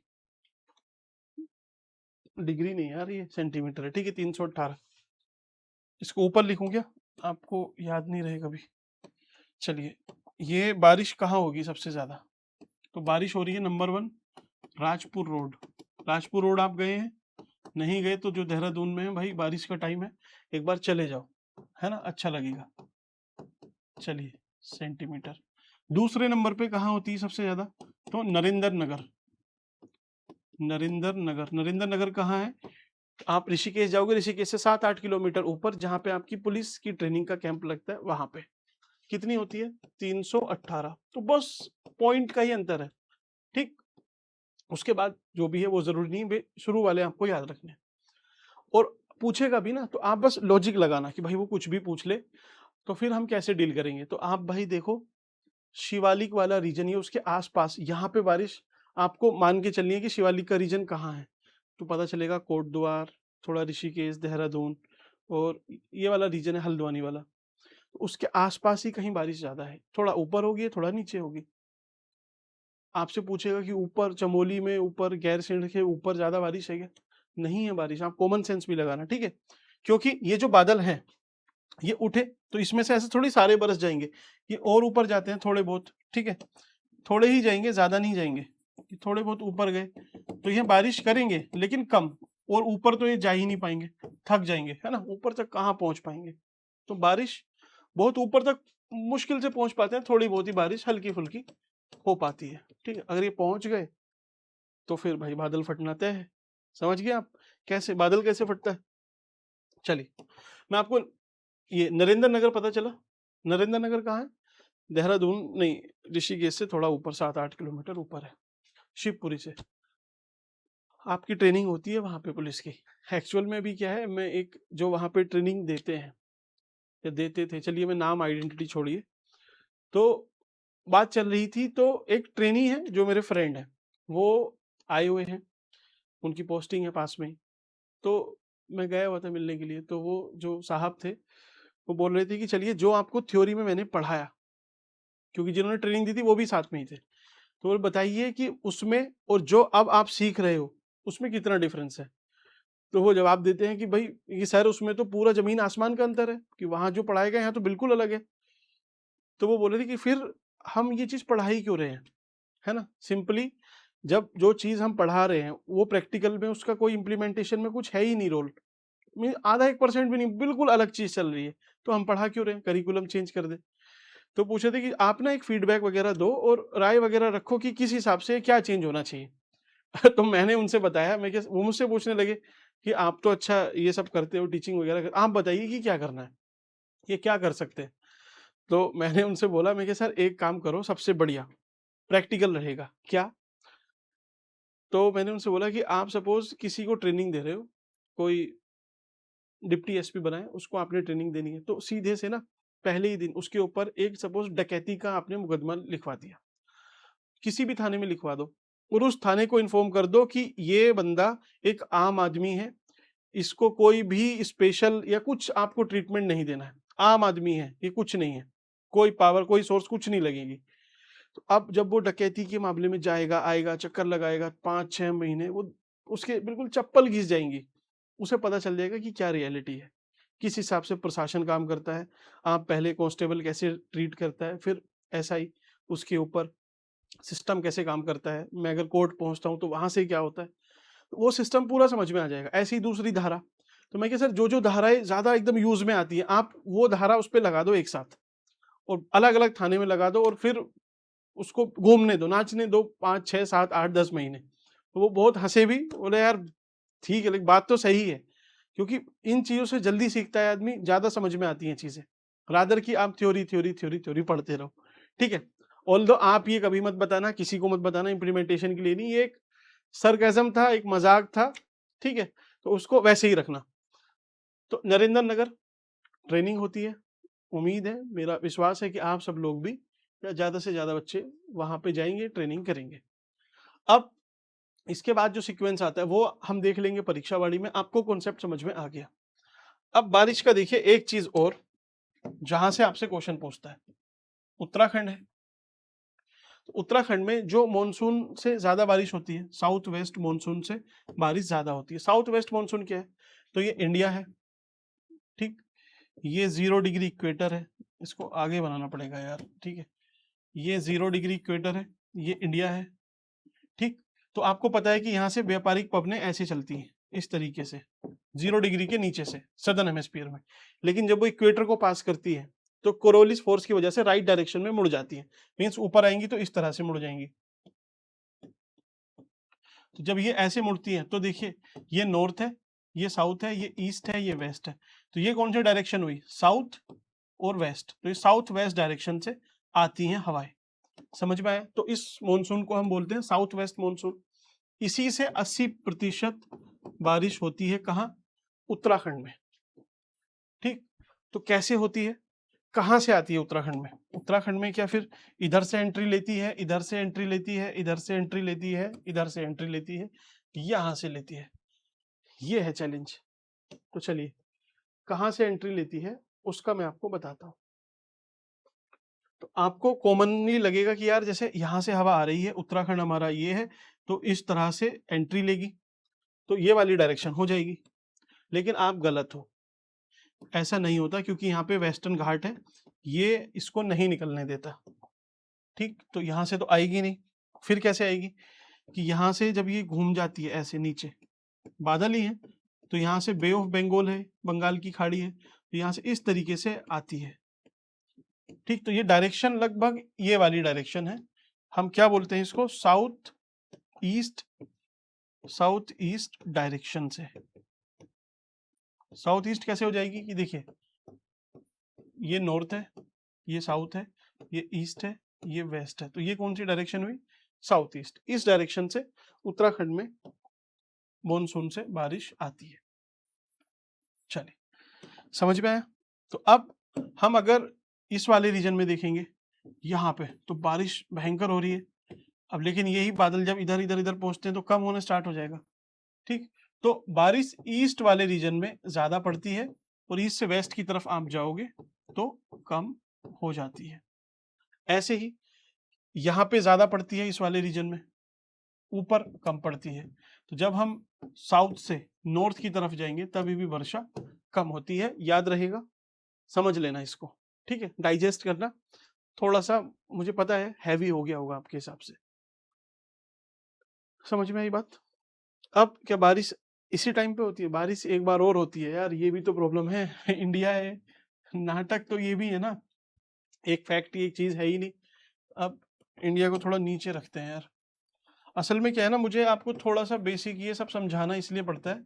degree नहीं यार ये सेंटीमीटर है, ठीक है। 318, इसको ऊपर लिखूं क्या, आपको याद नहीं रहे कभी। चलिए ये बारिश कहाँ होगी सबसे ज्यादा, तो बारिश हो रही है number 1 Rajpur road. Rajpur road आप गए हैं, नहीं गए तो जो देहरादून में है भाई, बारिश का टाइम है, एक बार चले जाओ, है ना, अच्छा लगेगा। चलिए सेंटीमीटर। दूसरे नंबर पे कहाँ होती है सबसे ज्यादा, तो नरेंद्र नगर। नरेंद्र नगर, नरेंद्र नगर कहाँ है, आप ऋषिकेश जाओगे, ऋषिकेश से 7-8 किलोमीटर ऊपर, जहां पे आपकी पुलिस की ट्रेनिंग का कैंप लगता है, वहां पे कितनी होती है, 318। तो बस पॉइंट का ही अंतर है, ठीक। उसके बाद जो भी है वो जरूरी नहीं, वे शुरू वाले आपको याद रखने। और पूछेगा भी ना तो आप बस लॉजिक लगाना कि भाई वो कुछ भी पूछ ले, तो फिर हम कैसे डील करेंगे। तो आप भाई देखो, शिवालिक वाला रीजन, ये उसके आसपास, यहाँ पे बारिश आपको मान के चलनी है कि शिवालिक का रीजन कहाँ है, तो पता चलेगा कोटद्वार, थोड़ा ऋषिकेश, देहरादून, और ये वाला रीजन है हल्द्वानी वाला, तो उसके आसपास ही कहीं बारिश ज्यादा है। थोड़ा ऊपर होगी, थोड़ा नीचे होगी। आपसे पूछेगा कि ऊपर चमोली में, ऊपर गैरसैंण के ऊपर ज्यादा बारिश है क्या, नहीं है बारिश। आप कॉमन सेंस भी लगाना, ठीक है। क्योंकि ये जो बादल हैं ये उठे तो इसमें से ऐसे थोड़ी सारे बरस जाएंगे, ये और ऊपर जाते हैं थोड़े बहुत, ठीक है, थोड़े ही जाएंगे, ज्यादा नहीं जाएंगे। ये थोड़े बहुत ऊपर गए तो ये बारिश करेंगे लेकिन कम, और ऊपर तो ये जा ही नहीं पाएंगे, थक जाएंगे, है ना, ऊपर तक कहाँ पहुंच पाएंगे। तो बारिश बहुत ऊपर तक मुश्किल से पहुंच पाते हैं, थोड़ी बहुत ही बारिश हल्की फुल्की हो पाती है, ठीक है। अगर ये पहुंच गए तो फिर भाई बादल फटना तय है। समझ गए आप कैसे बादल कैसे फटता है। चलिए मैं आपको, ये नरेंद्र नगर पता चला, नरेंद्र नगर कहाँ है, देहरादून नहीं, ऋषिकेश से थोड़ा ऊपर, 7-8 किलोमीटर ऊपर है, शिवपुरी से। आपकी ट्रेनिंग होती है वहां पे पुलिस की। एक्चुअल में भी क्या है, मैं एक जो वहां पे ट्रेनिंग देते हैं या देते थे, चलिए मैं नाम आइडेंटिटी छोड़िए, तो बात चल रही थी, तो एक ट्रेनी है जो मेरे फ्रेंड है, वो आए हुए हैं, उनकी पोस्टिंग है पास में ही। तो मैं गया हुआ था मिलने के लिए, तो वो जो साहब थे वो बोल रहे थे कि चलिए जो आपको थ्योरी में मैंने पढ़ाया, क्योंकि जिन्होंने ट्रेनिंग दी थी वो भी साथ में ही थे, तो वो बताइए कि उसमें और जो अब आप सीख रहे हो उसमें कितना डिफरेंस है। तो वो जवाब देते हैं कि भाई ये सर उसमें तो पूरा जमीन आसमान का अंतर है, कि वहां जो पढ़ाएगा यहाँ तो बिल्कुल अलग है। तो वो बोल रहे थे कि फिर हम ये चीज पढ़ा ही क्यों रहे हैं, है ना। सिंपली जब जो चीज हम पढ़ा रहे हैं वो प्रैक्टिकल में उसका कोई इम्प्लीमेंटेशन में कुछ है ही नहीं रोल, आधा 1% भी नहीं, बिल्कुल अलग चीज चल रही है, तो हम पढ़ा क्यों रहे हैं, करिकुलम चेंज कर दे। तो पूछे थे कि आप ना एक फीडबैक वगैरह दो और राय वगैरह रखो कि किस हिसाब से क्या चेंज होना चाहिए। तो मैंने उनसे बताया, मैं वो मुझसे पूछने लगे कि आप तो अच्छा ये सब करते हो, टीचिंग वगैरह आप बताइए कि क्या करना है, ये क्या कर सकते हैं। तो मैंने उनसे बोला, मैं सर एक काम करो सबसे बढ़िया प्रैक्टिकल रहेगा क्या। तो मैंने उनसे बोला कि आप सपोज किसी को ट्रेनिंग दे रहे हो, कोई डिप्टी एसपी बनाए, उसको आपने ट्रेनिंग देनी है, तो सीधे से ना पहले ही दिन उसके ऊपर एक सपोज डकैती का आपने मुकदमा लिखवा दिया, किसी भी थाने में लिखवा दो, और उस थाने को इन्फॉर्म कर दो कि ये बंदा एक आम आदमी है, इसको कोई भी स्पेशल या कुछ आपको ट्रीटमेंट नहीं देना है, आम आदमी है, ये कुछ नहीं है, कोई पावर कोई सोर्स कुछ नहीं लगेगी। तो अब जब वो डकैती के मामले में जाएगा आएगा चक्कर लगाएगा 5-6 महीने, वो उसके बिल्कुल चप्पल घिस जाएंगी, उसे पता चल जाएगा कि क्या रियलिटी है, किस हिसाब से प्रशासन काम करता है। आप पहले कांस्टेबल कैसे ट्रीट करता है, फिर एसआई, उसके ऊपर सिस्टम कैसे काम करता है, मैं अगर कोर्ट पहुंचता हूं तो वहां से क्या होता है, तो वो सिस्टम पूरा समझ में आ जाएगा। ऐसी दूसरी धारा, तो मैं क्या सर जो जो धाराएं ज्यादा एकदम यूज में आती है आप वो धारा उस पर लगा दो एक साथ, और अलग अलग थाने में लगा दो, और फिर उसको घूमने दो, नाचने दो 5-6-7-8-10 महीने। तो वो बहुत हंसे भी, बोले यार ठीक है, लेकिन बात तो सही है, क्योंकि इन चीजों से जल्दी सीखता है आदमी, ज्यादा समझ में आती हैं चीजें, रादर कि आप थ्योरी थ्योरी थ्योरी थ्योरी पढ़ते रहो। ठीक है, ऑल्दो आप ये कभी मत बताना, किसी को मत बताना इम्प्लीमेंटेशन के लिए नहीं, ये एक सरकाज़म था, एक मजाक था, ठीक है, तो उसको वैसे ही रखना। तो नरेंद्र नगर ट्रेनिंग होती है, उम्मीद है, मेरा विश्वास है कि आप सब लोग भी या ज्यादा से ज्यादा बच्चे वहां पे जाएंगे, ट्रेनिंग करेंगे। अब इसके बाद जो सीक्वेंस आता है वो हम देख लेंगे परीक्षा वाली में, आपको कॉन्सेप्ट समझ में आ गया। अब बारिश का देखिए एक चीज और, जहां से आपसे क्वेश्चन पूछता है, उत्तराखंड है, तो उत्तराखंड में जो मानसून से ज्यादा बारिश होती है, साउथ वेस्ट मानसून से बारिश ज्यादा होती है। साउथ वेस्ट मानसून क्या है, तो ये इंडिया है, ठीक, ये 0 डिग्री इक्वेटर है, इसको आगे बनाना पड़ेगा यार, ठीक है, ये 0 डिग्री इक्वेटर है, ये इंडिया है, ठीक। तो आपको पता है कि यहाँ से व्यापारिक पवनें ऐसे चलती हैं इस तरीके से 0 डिग्री के नीचे से सदर्न हेमिस्फीयर में, लेकिन जब वो इक्वेटर को पास करती है तो कोरोलिस फोर्स की वजह से राइट डायरेक्शन में मुड़ जाती है, मीन्स ऊपर आएंगी तो इस तरह से मुड़ जाएंगी। तो जब ये ऐसे मुड़ती है तो देखिए ये नॉर्थ है, ये साउथ है, ये ईस्ट है, ये वेस्ट है, तो ये कौन सी डायरेक्शन हुई, साउथ और वेस्ट, तो ये साउथ वेस्ट डायरेक्शन से आती हैं हवाएं, समझ में आया। तो इस मॉनसून को हम बोलते हैं साउथ वेस्ट मॉनसून। इसी से 80% बारिश होती है कहाँ, उत्तराखंड में, ठीक। तो कैसे होती है, कहाँ से आती है उत्तराखंड में, उत्तराखंड में क्या फिर इधर से एंट्री लेती है, इधर से एंट्री लेती है, इधर से एंट्री लेती है, इधर से एंट्री लेती है, यहां से लेती है, ये है चैलेंज। तो चलिए कहाँ से एंट्री लेती है उसका मैं आपको बताता हूँ। तो आपको कॉमनली लगेगा कि यार जैसे यहाँ से हवा आ रही है, उत्तराखंड हमारा ये है, तो इस तरह से एंट्री लेगी, तो ये वाली डायरेक्शन हो जाएगी, लेकिन आप गलत हो, ऐसा नहीं होता, क्योंकि यहाँ पे वेस्टर्न घाट है, ये इसको नहीं निकलने देता, ठीक। तो यहाँ से तो आएगी नहीं, फिर कैसे आएगी, कि यहाँ से जब ये घूम जाती है ऐसे नीचे, बादल ही है, तो यहाँ से बे ऑफ बंगाल है, बंगाल की खाड़ी है, तो यहाँ से इस तरीके से आती है, ठीक। तो ये डायरेक्शन लगभग ये वाली डायरेक्शन है, हम क्या बोलते हैं इसको, साउथ ईस्ट डायरेक्शन से। साउथ ईस्ट कैसे हो जाएगी, कि देखिए ये नॉर्थ है, ये साउथ है, ये ईस्ट है, ये वेस्ट है, तो ये कौन सी डायरेक्शन हुई, साउथ ईस्ट। इस डायरेक्शन से उत्तराखंड में मॉनसून से बारिश आती है। चलिए समझ में आया। तो अब हम अगर इस वाले रीजन में देखेंगे, यहाँ पे तो बारिश भयंकर हो रही है, अब लेकिन यही बादल जब इधर इधर इधर पहुंचते हैं तो कम होने स्टार्ट हो जाएगा, ठीक, तो बारिश ईस्ट वाले रीजन में ज्यादा पड़ती है और ईस्ट से वेस्ट की तरफ आप जाओगे तो कम हो जाती है। ऐसे ही यहाँ पे ज्यादा पड़ती है इस वाले रीजन में, ऊपर कम पड़ती है। तो जब हम साउथ से नॉर्थ की तरफ जाएंगे तभी भी वर्षा कम होती है। याद रहेगा, समझ लेना इसको, ठीक है, डाइजेस्ट करना। थोड़ा सा मुझे पता है हैवी हो गया होगा आपके हिसाब से, समझ में आई बात। अब क्या बारिश इसी टाइम पे होती है? बारिश एक बार और होती है यार, ये भी तो प्रॉब्लम है। इंडिया है, नाटक तो ये भी है ना, एक फैक्ट, एक चीज है ही नहीं। अब इंडिया को थोड़ा नीचे रखते हैं यार। असल में क्या है ना, मुझे आपको थोड़ा सा बेसिक ये सब समझाना इसलिए पड़ता है,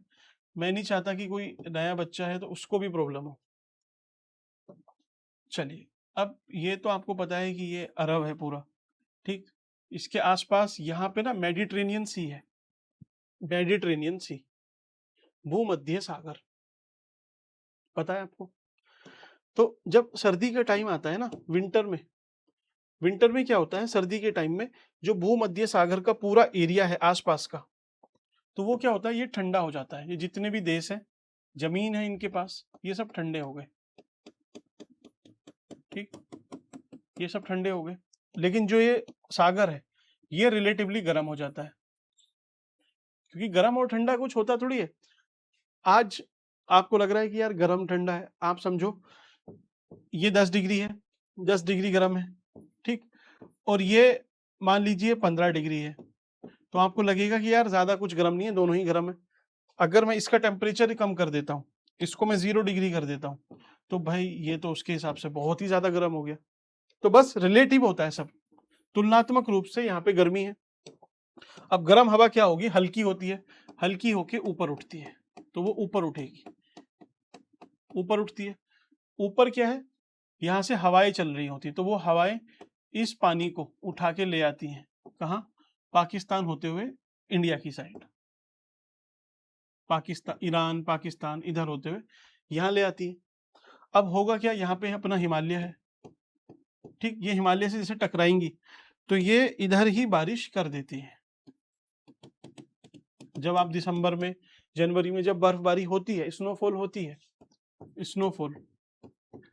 मैं नहीं चाहता कि कोई नया बच्चा है तो उसको भी प्रॉब्लम हो। चलिए, अब ये तो आपको पता है कि ये अरब है पूरा, ठीक, इसके आसपास यहाँ पे ना मेडिटेरेनियन सी है, मेडिटेरेनियन सी, भूमध्य सागर, पता है आपको। तो जब सर्दी का टाइम आता है ना, विंटर में, विंटर में क्या होता है, सर्दी के टाइम में जो भूमध्य सागर का पूरा एरिया है आसपास का, तो वो क्या होता है, ये ठंडा हो जाता है। ये जितने भी देश हैं, जमीन है इनके पास, ये सब ठंडे हो गए, ठीक, ये सब ठंडे हो गए। लेकिन जो ये सागर है ये रिलेटिवली गर्म हो जाता है, क्योंकि गर्म और ठंडा कुछ होता थोड़ी है। आज आपको लग रहा है कि यार गर्म ठंडा है, आप समझो ये 10 डिग्री है, 10 डिग्री गर्म है, ठीक, और ये मान लीजिए 15 डिग्री है, तो आपको लगेगा कि यार ज्यादा कुछ गर्म नहीं है, दोनों ही गर्म है। अगर मैं इसका टेम्परेचर कम कर देता हूँ, इसको मैं 0 डिग्री कर देता हूँ, तो भाई ये तो उसके हिसाब से बहुत ही ज्यादा गर्म हो गया। तो बस रिलेटिव होता है सब, तुलनात्मक रूप से यहाँ पे गर्मी है। अब गर्म हवा क्या होगी, हल्की होती है, हल्की होके ऊपर उठती है, तो वो ऊपर उठेगी, ऊपर उठती है। ऊपर क्या है, यहाँ से हवाएं चल रही होती है, तो वो हवाएं इस पानी को उठा के ले आती हैं कहाँ, पाकिस्तान होते हुए इंडिया की साइड, पाकिस्तान, ईरान, पाकिस्तान इधर होते हुए यहाँ ले आती है। अब होगा क्या, यहाँ पे अपना हिमालय है, ठीक, ये हिमालय से जैसे टकराएंगी तो ये इधर ही बारिश कर देती है। जब आप दिसंबर में, जनवरी में जब बर्फबारी होती है, स्नोफॉल होती है, स्नोफॉल,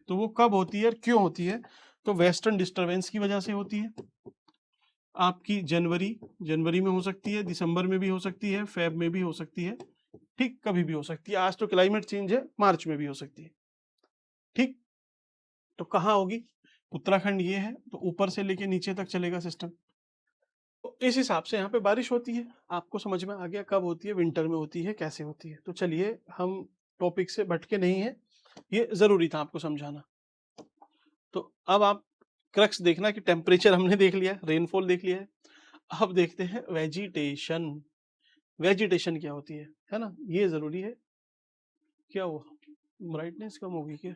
तो वो कब होती है और क्यों होती है, तो वेस्टर्न डिस्टरबेंस की वजह से होती है। आपकी जनवरी, जनवरी में हो सकती है, दिसंबर में भी हो सकती है, फेब में भी हो सकती है, ठीक, कभी भी हो सकती है। आज तो क्लाइमेट चेंज है, मार्च में भी हो सकती है, ठीक। तो कहाँ होगी, उत्तराखंड ये है, तो ऊपर से लेके नीचे तक चलेगा सिस्टम। तो इस हिसाब से यहाँ पे बारिश होती है। आपको समझ में आ गया कब होती है, विंटर में होती है, कैसे होती है। तो चलिए, हम टॉपिक से भटके नहीं है, ये जरूरी था आपको समझाना। तो अब आप क्रक्स देखना कि टेम्परेचर हमने देख लिया, रेनफॉल देख लिया है, अब देखते हैं वेजिटेशन। वेजिटेशन क्या होती है ना, ये जरूरी है। क्या हुआ, ब्राइटनेस कम होगी क्या?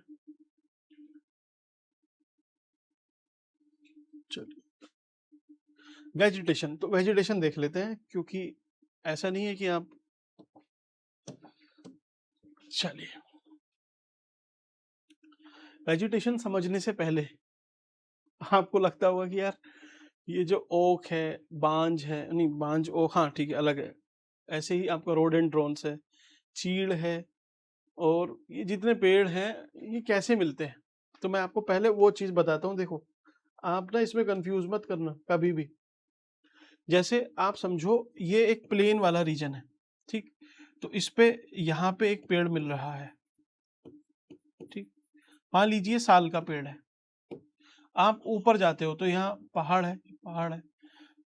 चलिए, वेजिटेशन, तो वेजिटेशन देख लेते हैं, क्योंकि ऐसा नहीं है कि आप, चलिए, वेजिटेशन समझने से पहले आपको लगता होगा कि यार ये जो ओक है, बांज है, नहीं बांज ओक, हाँ ठीक है, अलग है। ऐसे ही आपका रोडेंड्रॉन्स है, चीड़ है, और ये जितने पेड़ हैं ये कैसे मिलते हैं। तो मैं आपको पहले वो चीज बताता हूँ, देखो, आप ना इसमें कंफ्यूज मत करना कभी भी। जैसे आप समझो ये एक प्लेन वाला रीजन है, ठीक, तो इस पे यहाँ पे एक पेड़ मिल रहा है, ठीक, मान लीजिए साल का पेड़ है। आप ऊपर जाते हो तो यहाँ पहाड़ है, पहाड़ है,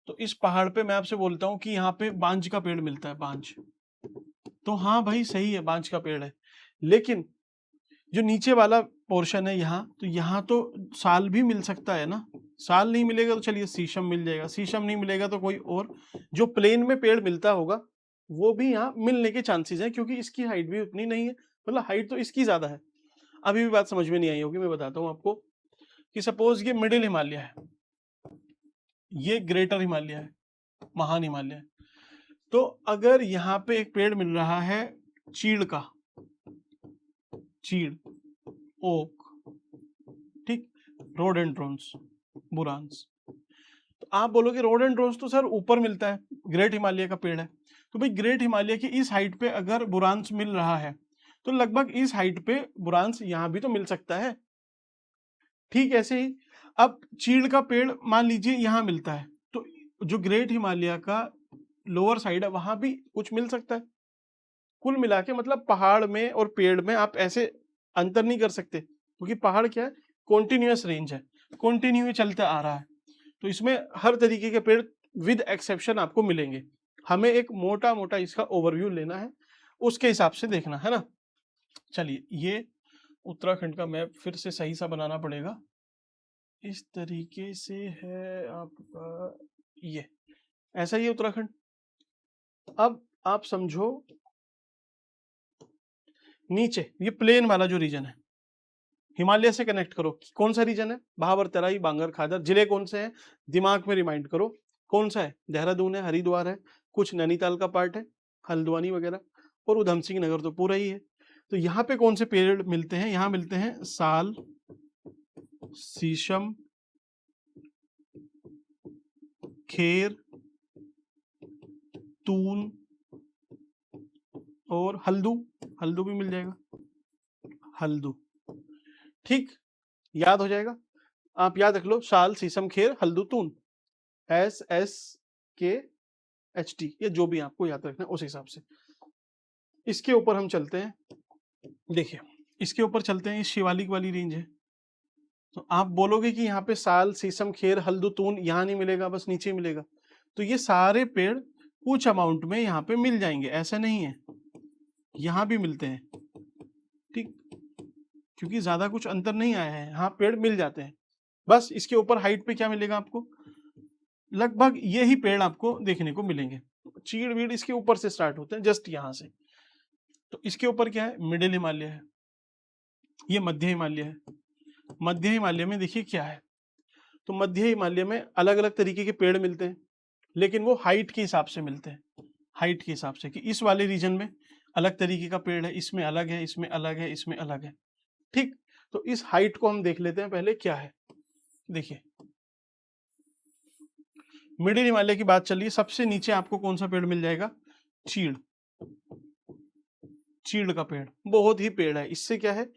तो इस पहाड़ पे मैं आपसे बोलता हूँ कि यहाँ पे बांज का पेड़ मिलता है, बांज, तो हाँ भाई सही है, बांज का पेड़ है। लेकिन जो नीचे वाला पोर्शन है यहाँ, तो यहाँ तो साल भी मिल सकता है ना, साल नहीं मिलेगा तो चलिए शीशम मिल जाएगा, शीशम नहीं मिलेगा तो कोई और जो प्लेन में पेड़ मिलता होगा वो भी यहाँ मिलने के चांसेस हैं, क्योंकि इसकी हाइट भी उतनी नहीं है, मतलब हाइट तो इसकी ज्यादा है। अभी भी बात समझ में नहीं आई होगी, मैं बताता हूँ आपको कि सपोज ये मिडिल हिमालय है, ये ग्रेटर हिमालय है, महान हिमालय है। तो अगर यहाँ पे एक पेड़ मिल रहा है चीड़ का, चीड़, ओक, ठीक, रोडेंड्रॉन्स, बुरांस, तो आप बोलोगे रोडेंड्रॉन्स तो सर ऊपर मिलता है, ग्रेट हिमालय का पेड़ है, तो भाई ग्रेट हिमालय की इस हाइट पे अगर बुरांश मिल रहा है तो लगभग इस हाइट पे बुरांश यहाँ भी तो मिल सकता है। ठीक ऐसे ही अब चीड़ का पेड़ मान लीजिए यहाँ मिलता है, तो जो ग्रेट हिमालय का लोअर साइड है वहां भी कुछ मिल सकता है। कुल मिला के मतलब पहाड़ में और पेड़ में आप ऐसे अंतर नहीं कर सकते, क्योंकि पहाड़ क्या है, कॉन्टिन्यूअस रेंज है, कॉन्टिन्यू चलता आ रहा है। तो इसमें हर तरीके के पेड़ विद एक्सेप्शन आपको मिलेंगे। हमें एक मोटा मोटा इसका ओवरव्यू लेना है, उसके हिसाब से देखना है ना। चलिए, ये उत्तराखंड का मैप फिर से सही सा बनाना पड़ेगा। इस तरीके से है आपका, ये ऐसा ही है उत्तराखंड। अब आप समझो नीचे ये प्लेन वाला जो रीजन है, हिमालय से कनेक्ट करो, कौन सा रीजन है, भाबर तराई बांगर खादर। जिले कौन से हैं, दिमाग में रिमाइंड करो, कौन सा है, देहरादून है, हरिद्वार है, कुछ नैनीताल का पार्ट है, हल्द्वानी वगैरह, और उधम सिंह नगर तो पूरा ही है। तो यहाँ पे कौन से पेड़ मिलते हैं, यहाँ मिलते हैं साल, शीशम, खेर, तून और हल्दू। हल्दू भी मिल जाएगा, हल्दू। ठीक, याद हो जाएगा, आप याद रख लो, साल, शीशम, खेर, हल्दू, तून, SSKHT, ये जो भी आपको याद रखना है उस हिसाब से। इसके ऊपर हम चलते हैं, देखिए इसके ऊपर चलते हैं, ये शिवालिक वाली रेंज है। तो आप बोलोगे कि यहाँ पे साल, शीशम, खेर, हल्दू, तून यहाँ नहीं मिलेगा, बस नीचे मिलेगा। तो ये सारे पेड़ कुछ अमाउंट में यहाँ पे मिल जाएंगे, ऐसा नहीं है, यहाँ भी मिलते हैं। ठीक, क्योंकि ज्यादा कुछ अंतर नहीं आया है, यहाँ पेड़ मिल जाते हैं। बस इसके ऊपर हाइट पे क्या मिलेगा आपको, लगभग यही पेड़ आपको देखने को मिलेंगे। चीड़ वीड़ इसके ऊपर से स्टार्ट होते हैं, जस्ट यहाँ से। तो इसके ऊपर क्या है, मिडिल हिमालय है, ये मध्य हिमालय है। मध्य हिमालय में देखिए क्या है, तो मध्य हिमालय में अलग अलग तरीके के पेड़ मिलते हैं, लेकिन वो हाइट के हिसाब से मिलते हैं। हाइट के हिसाब से कि इस वाले रीजन में अलग तरीके का पेड़ है, इसमें अलग है, इसमें अलग है, इसमें अलग है। ठीक, तो इस हाइट को हम देख लेते हैं पहले क्या है। देखिए मिडिल हिमालय की बात चलिए, सबसे नीचे आपको कौन सा पेड़ मिल जाएगा, चीड़। चीड़ का पेड़ बहुत ही पेड़ है, इससे क्या है,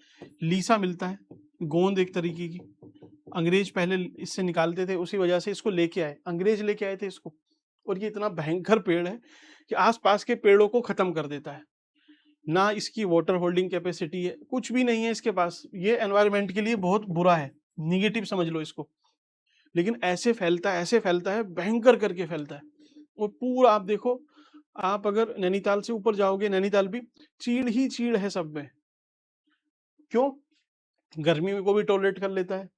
लीसा मिलता है, गोंद एक तरीके की। अंग्रेज पहले इससे निकालते थे, उसी वजह से इसको लेके आए, अंग्रेज लेके आए थे इसको। और ये इतना भयंकर पेड़ है कि आसपास के पेड़ों को खत्म कर देता है। ना इसकी वाटर होल्डिंग कैपेसिटी है, कुछ भी नहीं है इसके पास। ये एनवायरनमेंट के लिए बहुत बुरा है, निगेटिव समझ लो इसको। लेकिन ऐसे फैलता है, भयंकर करके फैलता है। और पूरा आप देखो, आप अगर नैनीताल से ऊपर जाओगे, नैनीताल भी चीड़ ही चीड़ है सब में। क्यों, गर्मी को भी टॉलरेट कर लेता है।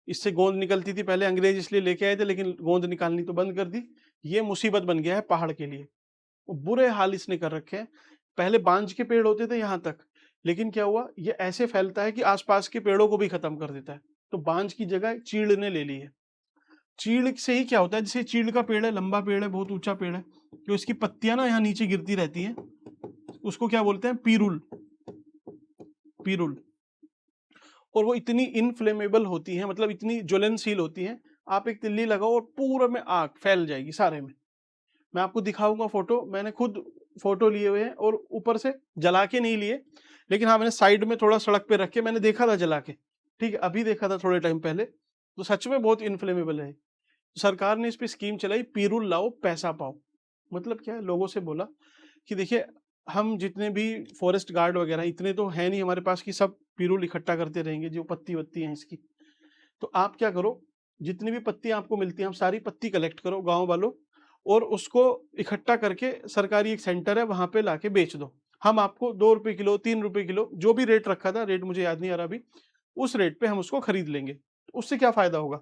इससे गोंद निकलती थी पहले, अंग्रेज इसलिए लेके आए थे, लेकिन गोंद निकालनी तो बंद कर दी। ये मुसीबत बन गया है पहाड़ के लिए, बुरे हाल इसने कर रखे हैं। पहले बांज के पेड़ होते थे यहाँ तक, लेकिन क्या हुआ, ये ऐसे फैलता है कि आसपास के पेड़ों को भी खत्म कर देता है। तो बांज की जगह चीड़ ने ले ली है। चीड़ से ही क्या होता है, जैसे चीड़ का पेड़ है, लंबा पेड़ है, बहुत ऊंचा पेड़ है, जो इसकी पत्तियां ना यहाँ नीचे गिरती रहती हैं, उसको क्या बोलते हैं, पीरुल। पीरुल। और वो इतनी इनफ्लेमेबल होती है, मतलब इतनी ज्वलनशील होती है, आप एक तिल्ली लगाओ और पूरा में आग फैल जाएगी सारे में। मैं आपको दिखाऊंगा फोटो, मैंने खुद फोटो लिए हुए हैं, और ऊपर से जला के नहीं लिए, लेकिन हाँ मैंने साइड में थोड़ा सड़क पे रख के मैंने देखा था जला के। ठीक है, अभी देखा था थोड़े टाइम पहले, तो सच में बहुत इनफ्लेमेबल है। सरकार ने इस पे स्कीम चलाई, पीरुल लाओ पैसा पाओ। मतलब क्या है, लोगों से बोला कि देखिए, हम जितने भी फॉरेस्ट गार्ड वगैरह इतने तो है नहीं हमारे पास कि सब पीरुल इकट्ठा करते रहेंगे, जो पत्ती वत्ती हैं इसकी। तो आप क्या करो, जितनी भी पत्तियां आपको मिलती हैं, आप सारी पत्ती कलेक्ट करो गांव वालों, और उसको इकट्ठा करके सरकारी एक सेंटर है वहां पे लाके बेच दो। हम आपको 2 रुपए किलो, 3 रुपए किलो, जो भी रेट रखा था, रेट मुझे याद नहीं आ रहा अभी, उस रेट पे हम उसको खरीद लेंगे। उससे क्या फायदा होगा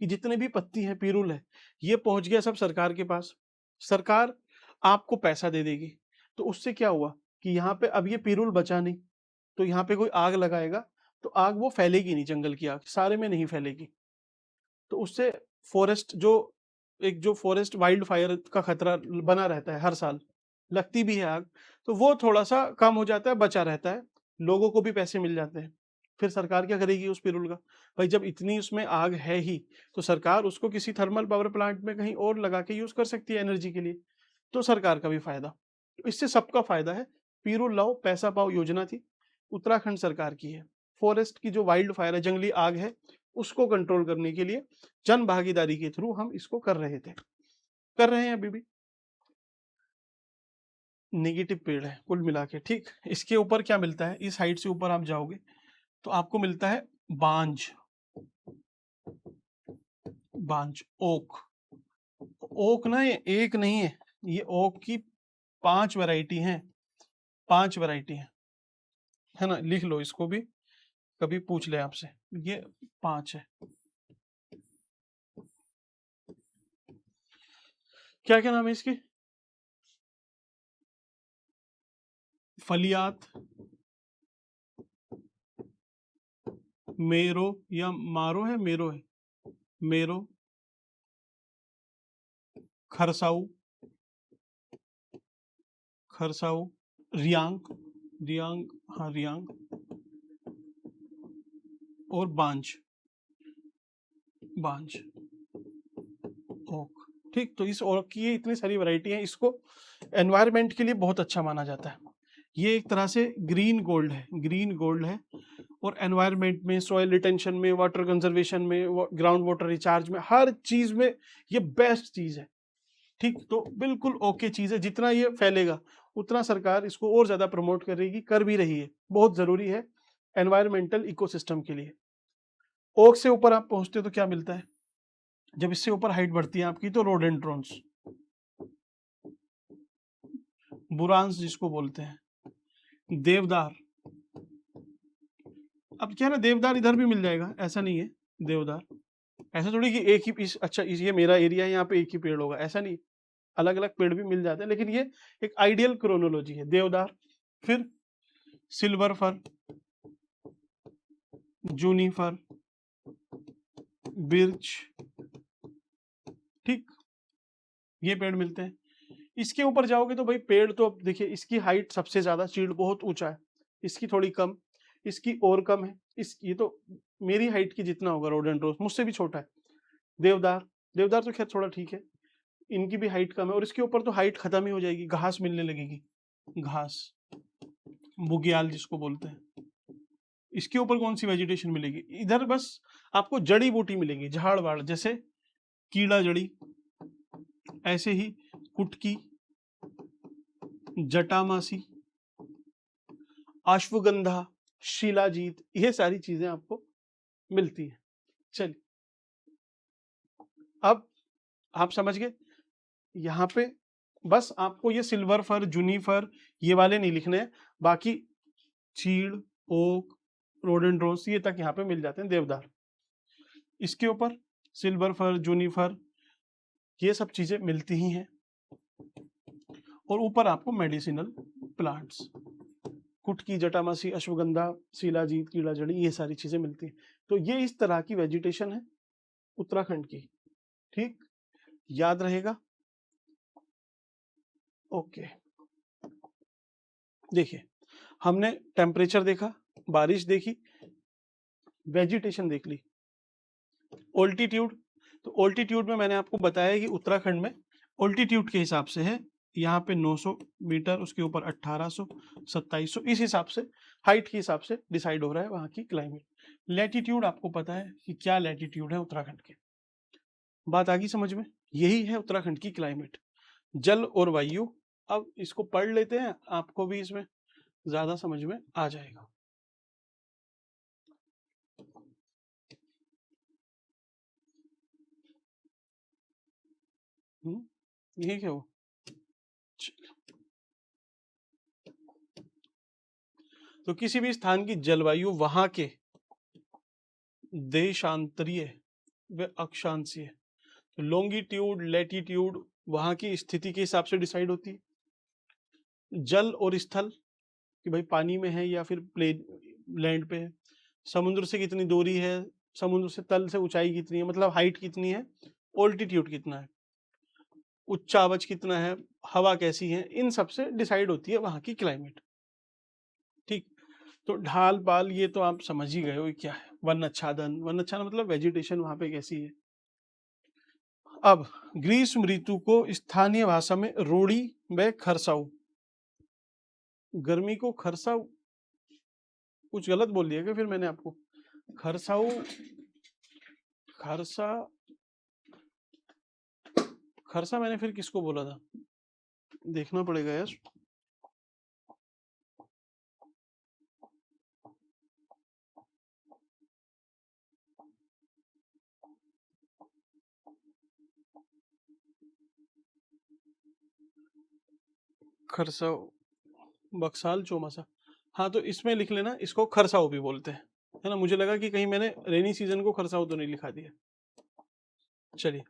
कि जितने भी पत्ती हैं, पीरुल है, ये पहुंच गया सब सरकार के पास, सरकार आपको पैसा दे देगी। तो उससे क्या हुआ कि यहाँ पे अब ये पीरुल बचा नहीं, तो यहाँ पे कोई आग लगाएगा तो आग वो फैलेगी नहीं, जंगल की आग सारे में नहीं फैलेगी। तो उससे फॉरेस्ट जो फॉरेस्ट वाइल्ड फायर का खतरा बना रहता है, हर साल लगती भी है आग, तो वो थोड़ा सा कम हो जाता है, बचा रहता है, लोगों को भी पैसे मिल जाते हैं। फिर सरकार क्या करेगी उस पिरुल का, भाई जब इतनी उसमें आग है ही, तो सरकार उसको किसी थर्मल पावर प्लांट में कहीं और लगा के यूज कर सकती है एनर्जी के लिए। तो सरकार का भी फायदा। इससे सबका फायदा है। पीरू लाओ पैसा पाओ योजना थी, उत्तराखंड सरकार की है। फॉरेस्ट की जो वाइल्ड फायर है, जंगली आग है, उसको कंट्रोल करने के लिए जन भागीदारी के थ्रू हम इसको कर रहे थे, कर रहे हैं अभी भी। नेगेटिव पेड़ है कुल मिला के, ठीक। इसके ऊपर क्या मिलता है, इस हाइट से ऊपर आप जाओगे तो आपको मिलता है बांज, बांज ओक। ओक ना ये एक नहीं है, ये ओक की 5 वैरायटी हैं, 5 वैरायटी है ना, लिख लो इसको भी, कभी पूछ ले आपसे, ये 5 है। क्या क्या नाम है इसके, फलियात, मेरो या मारो है, मेरो है, मेरो, खरसाऊ, खरसाऊ, रियांग, रियांग, हाँ रियांग, और बांज, बांज ओक, ठीक। तो इस ओक की ये इतनी सारी वैरायटी है, इसको एनवायरनमेंट के लिए बहुत अच्छा माना जाता है। ये एक तरह से ग्रीन गोल्ड है, ग्रीन गोल्ड है। और एनवायरनमेंट में, सॉइल रिटेंशन में, वाटर कंजर्वेशन में, ग्राउंड वाटर रिचार्ज में, हर चीज में ये बेस्ट चीज है, ठीक। तो बिल्कुल ओके चीज है, जितना ये फैलेगा उतना सरकार इसको और ज्यादा प्रमोट करेगी, कर भी रही है, बहुत जरूरी है एनवायरमेंटल इकोसिस्टम के लिए। ओक से ऊपर आप पहुंचते हो तो क्या मिलता है, जब इससे ऊपर हाइट बढ़ती है आपकी तो रोडेंड्रॉन्स, बुरांस जिसको बोलते हैं, देवदार। अब क्या है ना, देवदार इधर भी मिल जाएगा, ऐसा नहीं है। देवदार ऐसा थोड़ी कि एक ही अच्छा ये मेरा एरिया है यहाँ पे एक ही पेड़ होगा, ऐसा नहीं, अलग अलग पेड़ भी मिल जाते हैं, लेकिन ये एक आइडियल क्रोनोलॉजी है। देवदार, फिर सिल्वर फर, जूनीफर, बिर्च, ठीक, ये पेड़ मिलते हैं। इसके ऊपर जाओगे तो भाई पेड़ तो अब देखिए, इसकी हाइट सबसे ज्यादा, चीड़ बहुत ऊंचा है, इसकी थोड़ी कम, इसकी और कम है, इस ये तो मेरी हाइट की जितना होगा रोडेंड्रोस, मुझसे भी छोटा है। देवदार, देवदार तो खैर थोड़ा ठीक है, इनकी भी हाइट कम है, और इसके ऊपर तो हाइट खत्म ही हो जाएगी, घास मिलने लगेगी, घास, बुग्याल जिसको बोलते हैं। इसके ऊपर कौन सी वेजिटेशन मिलेगी, इधर बस आपको जड़ी बूटी मिलेगी, झाड़ वाड़, जैसे कीड़ा जड़ी, ऐसे ही कुटकी, जटामासी, अश्वगंधा, शिलाजीत, ये सारी चीजें आपको मिलती हैं। चलिए, अब आप समझ गए, यहाँ पे बस आपको ये सिल्वर फर, जूनीफर, ये वाले नहीं लिखने हैं, बाकी चीड़, ओक, रोडेंड्रोस, ये तक यहाँ पे मिल जाते हैं, देवदार। इसके ऊपर सिल्वर फर, जूनीफर, ये सब चीजें मिलती ही हैं। और ऊपर आपको मेडिसिनल प्लांट्स, कुटकी, जटामासी, अश्वगंधा, शिलाजीत, कीड़ा जड़ी, ये सारी चीजें मिलती हैं। तो ये इस तरह की वेजिटेशन है उत्तराखंड की, ठीक, याद रहेगा। ओके, देखिए हमने टेम्परेचर देखा, बारिश देखी, वेजिटेशन देख ली, ऑल्टीट्यूड। तो ऑल्टीट्यूड में मैंने आपको बताया कि उत्तराखंड में ऑल्टीट्यूड के हिसाब से है, यहाँ पे 900 मीटर, उसके ऊपर 1800, 2700, इस हिसाब से, हाइट के हिसाब से डिसाइड हो रहा है वहाँ की क्लाइमेट। लैटिट्यूड आपको पता है कि क्या लैटिट्यूड है उत्तराखंड के, बात आ गई समझ में, यही है उत्तराखंड की क्लाइमेट, जल और वायु। अब इसको पढ़ लेते हैं, आपको भी इसमें ज्यादा समझ में आ जाएगा। यही क्या वो, तो किसी भी स्थान की जलवायु वहां के देशांतरीय व अक्षांशीय, तो लॉन्गिट्यूड, लैटिट्यूड वहां की स्थिति के हिसाब से डिसाइड होती है। जल और स्थल, कि भाई पानी में है या फिर प्लेन लैंड पे है, समुद्र से कितनी दूरी है, समुद्र से तल से ऊंचाई कितनी है, मतलब हाइट कितनी है, ऑल्टीट्यूड कितना है, उच्चावच कितना है, हवा कैसी है, इन सब से डिसाइड होती है वहां की क्लाइमेट, ठीक। तो ढाल पाल ये तो आप समझ ही गए हो क्या है, वन आच्छादन, वन आच्छादन मतलब वेजिटेशन वहां पे कैसी है। अब ग्रीष्म ऋतु को स्थानीय भाषा में रोड़ी व खरसाऊ। गर्मी को खरसाऊ, कुछ गलत बोल दिया क्या फिर मैंने आपको? खरसाऊ, खरसा, खरसा मैंने फिर किसको बोला था? देखना पड़ेगा यार। खरसाऊ, बक्साल, चौमासा। हाँ तो इसमें लिख लेना, इसको खरसाऊ भी बोलते हैं, है ना। मुझे लगा कि कहीं मैंने रेनी सीजन को खरसाऊ तो नहीं लिखा दिया। चलिए,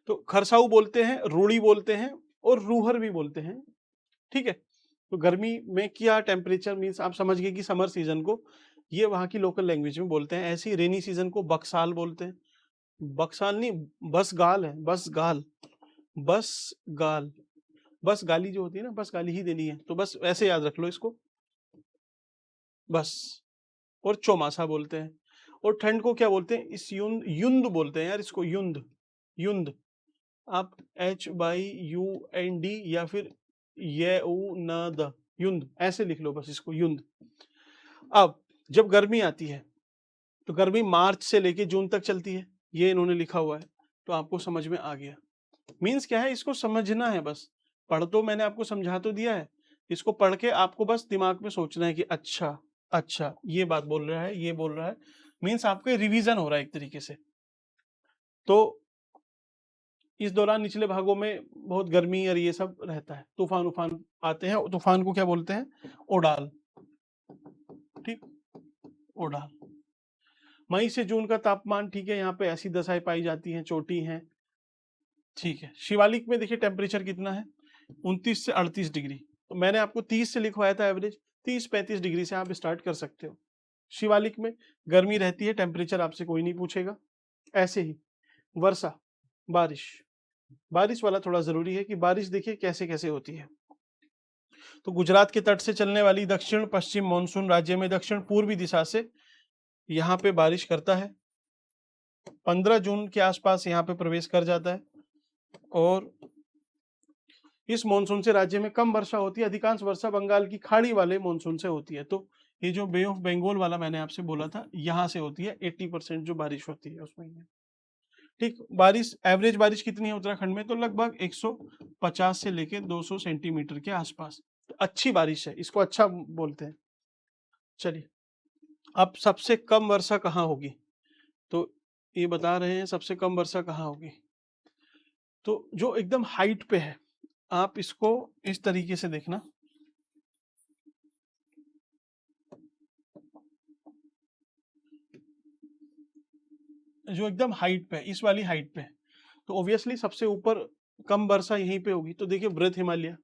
तो खरसाऊ बोलते हैं, रूड़ी बोलते हैं और रूहर भी बोलते हैं। ठीक है, तो गर्मी में क्या टेम्परेचर मीन्स आप समझ गए कि समर सीजन को ये वहां की लोकल लैंग्वेज में बोलते हैं। ऐसे ही रेनी सीजन को बक्साल बोलते हैं। बक्साल नहीं, बसगाल है, बसगाल, बसगाल। बस गाली जो होती है ना, बस गाली ही देनी है, तो बस ऐसे याद रख लो इसको, बस। और चौमासा बोलते हैं। और ठंड को क्या बोलते हैं? इस युंद, युंद बोलते हैं यार इसको, युंद, युंद। आप HYUND या फिर ये उ न द, युंद ऐसे लिख लो बस इसको, युंद। अब जब गर्मी आती है तो गर्मी मार्च से लेके जून तक चलती है, ये इन्होंने लिखा हुआ है, तो आपको समझ में आ गया। मीन्स क्या है, इसको समझना है बस। पढ़ तो मैंने आपको समझा तो दिया है, इसको पढ़ के आपको बस दिमाग में सोचना है कि अच्छा अच्छा ये बात बोल रहा है, ये बोल रहा है। मीन्स आपके रिवीजन हो रहा है एक तरीके से। तो इस दौरान निचले भागों में बहुत गर्मी और ये सब रहता है, तूफान उफान आते हैं। तूफान को क्या बोलते हैं? ओडाल। ठीक, ओडाल। मई से जून का तापमान, ठीक है, यहाँ पे ऐसी दशाएं पाई जाती हैं, चोटी हैं। ठीक है, शिवालिक में देखिए टेम्परेचर कितना है, 29 से 38 डिग्री। तो मैंने आपको 30 से लिखवाया था एवरेज, 30-35 डिग्री से आप स्टार्ट कर सकते हो। शिवालिक में गर्मी रहती है, टेम्परेचर आपसे कोई नहीं पूछेगा। ऐसे ही वर्षा, बारिश, बारिश वाला थोड़ा जरूरी है कि बारिश देखिए कैसे कैसे होती है। तो गुजरात के तट से चलने वाली दक्षिण पश्चिम मानसून राज्य में दक्षिण पूर्वी दिशा से यहाँ पे बारिश करता है। 15 जून के आसपास यहाँ पे प्रवेश कर जाता है। और इस मानसून से राज्य में कम वर्षा होती है, अधिकांश वर्षा बंगाल की खाड़ी वाले मानसून से होती है। तो ये जो बे ऑफ बंगाल वाला मैंने आपसे बोला था, यहाँ से होती है 80% जो बारिश होती है उस महीने। ठीक, बारिश, एवरेज बारिश कितनी है उत्तराखंड में? तो लगभग 150 से लेके 200 सेंटीमीटर के आसपास। तो अच्छी बारिश है, इसको अच्छा बोलते हैं। चलिए, अब सबसे कम वर्षा कहाँ होगी? तो ये बता रहे हैं सबसे कम वर्षा कहाँ होगी। तो जो एकदम हाइट पे है, आप इसको इस तरीके से देखना, जो एकदम हाइट पे है, इस वाली हाइट पे है, तो ऑब्वियसली सबसे ऊपर कम वर्षा यहीं पे होगी। तो देखिए, वृहद हिमालय,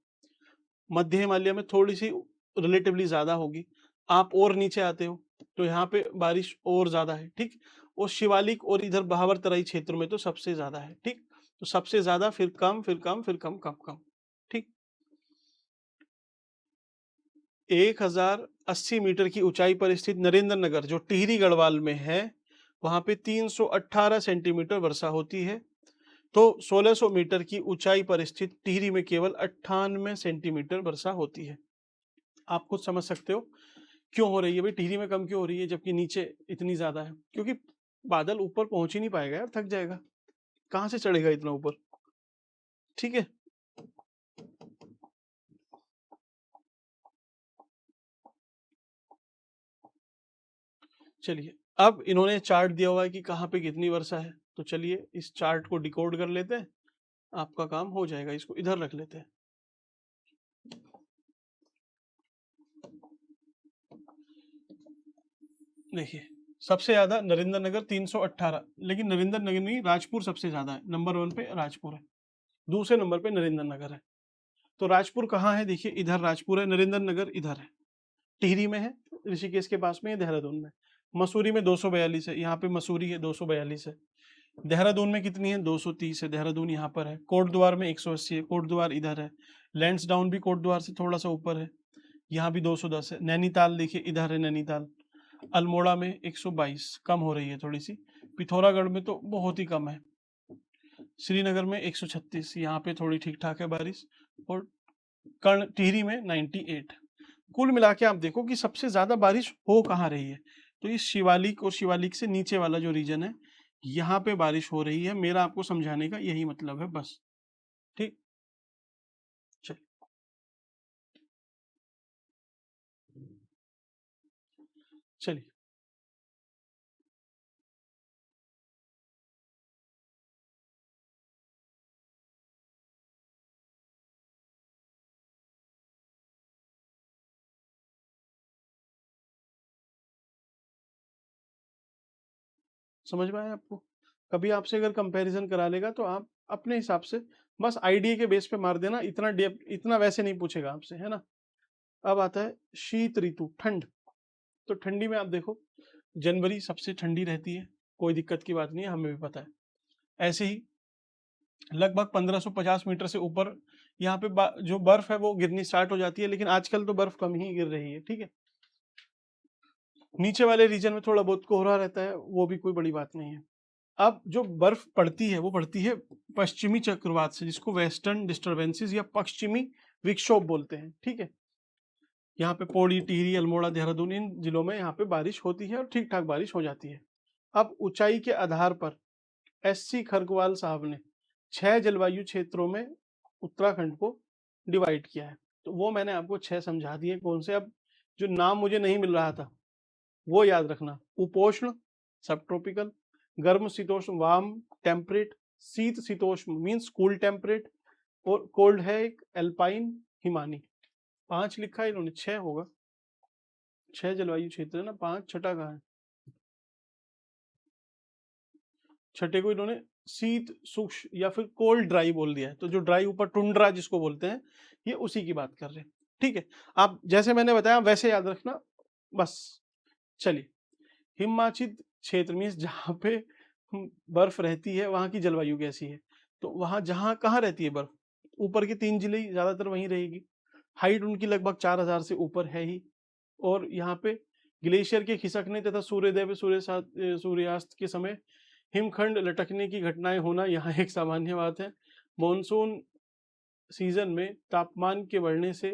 मध्य हिमालय में थोड़ी सी रिलेटिवली ज्यादा होगी। आप और नीचे आते हो तो यहाँ पे बारिश और ज्यादा है। ठीक, और शिवालिक और इधर बहावर तराई क्षेत्र में तो सबसे ज्यादा है। ठीक, तो सबसे ज्यादा, फिर कम, फिर कम, फिर कम, कम कम। ठीक, 1080 मीटर की ऊंचाई पर स्थित नरेंद्र नगर जो टिहरी गढ़वाल में है, वहां पे 318 सेंटीमीटर वर्षा होती है। तो 1600 मीटर की ऊंचाई पर स्थित टिहरी में केवल 98 सेंटीमीटर वर्षा होती है। आप खुद समझ सकते हो क्यों हो रही है भाई, टिहरी में कम क्यों हो रही है जबकि नीचे इतनी ज्यादा है। क्योंकि बादल ऊपर पहुंच ही नहीं पाएगा यार, थक जाएगा, कहां से चढ़ेगा इतना ऊपर। ठीक है, चलिए, अब इन्होंने चार्ट दिया हुआ है कि कहाँ पे कितनी वर्षा है, तो चलिए इस चार्ट को डिकोड कर लेते हैं, आपका काम हो जाएगा। इसको इधर रख लेते हैं। देखिए, सबसे ज्यादा नरेंद्र नगर 318, लेकिन नरेंद्र नगर नहीं, राजपुर सबसे ज्यादा है। नंबर 1 पे राजपुर है, दूसरे नंबर पे नरेंद्र नगर है। तो राजपुर कहाँ है? देखिए इधर राजपुर है, नरेंद्र नगर इधर है, टिहरी में है, ऋषिकेश के पास में है, देहरादून में। मसूरी में 242 है, यहाँ पे मसूरी है 242 है। देहरादून में कितनी है? 230 है, देहरादून यहाँ पर है। कोटद्वार में 180 है, कोटद्वार इधर है। लैंसडाउन भी कोटद्वार से थोड़ा सा ऊपर है, यहाँ भी 210 है। नैनीताल देखिए इधर है, नैनीताल। अल्मोड़ा में 122, कम हो रही है थोड़ी सी। पिथौरागढ़ में तो बहुत ही कम है। श्रीनगर में 136, यहाँ पे थोड़ी ठीक ठाक है बारिश, और कर्ण टिहरी में 98। कुल मिला के आप देखो कि सबसे ज्यादा बारिश हो कहाँ रही है, तो ये शिवालिक और शिवालिक से नीचे वाला जो रीजन है, यहाँ पे बारिश हो रही है। मेरा आपको समझाने का यही मतलब है बस। ठीक, चलिए चलिए। समझ में आया आपको? कभी आपसे अगर कंपैरिजन करा लेगा तो आप अपने हिसाब से बस आईडिया के बेस पे मार देना, इतना डेप इतना वैसे नहीं पूछेगा आपसे, है ना। अब आता है शीत ऋतु, ठंड। तो ठंडी में आप देखो, जनवरी सबसे ठंडी रहती है, कोई दिक्कत की बात नहीं है, हमें भी पता है। ऐसे ही लगभग 1550 मीटर से ऊपर यहाँ पे जो बर्फ है वो गिरनी स्टार्ट हो जाती है, लेकिन आजकल तो बर्फ कम ही गिर रही है, ठीक है। नीचे वाले रीजन में थोड़ा बहुत कोहरा रहता है, वो भी कोई बड़ी बात नहीं है। अब जो बर्फ पड़ती है वो पड़ती है पश्चिमी चक्रवात से, जिसको वेस्टर्न डिस्टर्बेंसेस या पश्चिमी विक्षोभ बोलते हैं, ठीक है। यहाँ पे पौड़ी, टिहरी, अल्मोड़ा, देहरादून, इन जिलों में यहाँ पे बारिश होती है और ठीक ठाक बारिश हो जाती है। अब ऊंचाई के आधार पर एससी खरगवाल साहब ने 6 जलवायु क्षेत्रों में उत्तराखंड को डिवाइड किया है। तो वो मैंने आपको 6 समझा दिए कौन से। अब जो नाम मुझे नहीं मिल रहा था वो याद रखना। उपोष्ण सब ट्रॉपिकल, गर्म शीतोष्ण वार्म टेम्परेट, शीत शीतोष्ण मीन्स कूल टेम्परेट, और कोल्ड है एक एल्पाइन हिमानी। 5 लिखा है इन्होंने, 6 होगा। 6 जलवायु क्षेत्र है ना, 5 छठा कहाँ है? छठे को इन्होंने शीत शुष्क या फिर कोल्ड ड्राई बोल दिया है। तो जो ड्राई ऊपर टुंड्रा जिसको बोलते हैं, ये उसी की बात कर रहे हैं, ठीक है। आप जैसे मैंने बताया वैसे याद रखना बस। चलिए, हिमाचित क्षेत्र मीन्स जहाँ पे बर्फ रहती है वहां की जलवायु कैसी है। तो वहां जहाँ कहाँ रहती है बर्फ, ऊपर के 3 जिले ज्यादातर वहीं रहेगी। हाइट उनकी लगभग 4000 से ऊपर है ही। और यहाँ पे ग्लेशियर के खिसकने तथा सूर्योदय सूर्यास्त के समय हिमखंड लटकने की घटनाएं होना यहाँ एक सामान्य बात है। मॉनसून सीजन में तापमान के बढ़ने से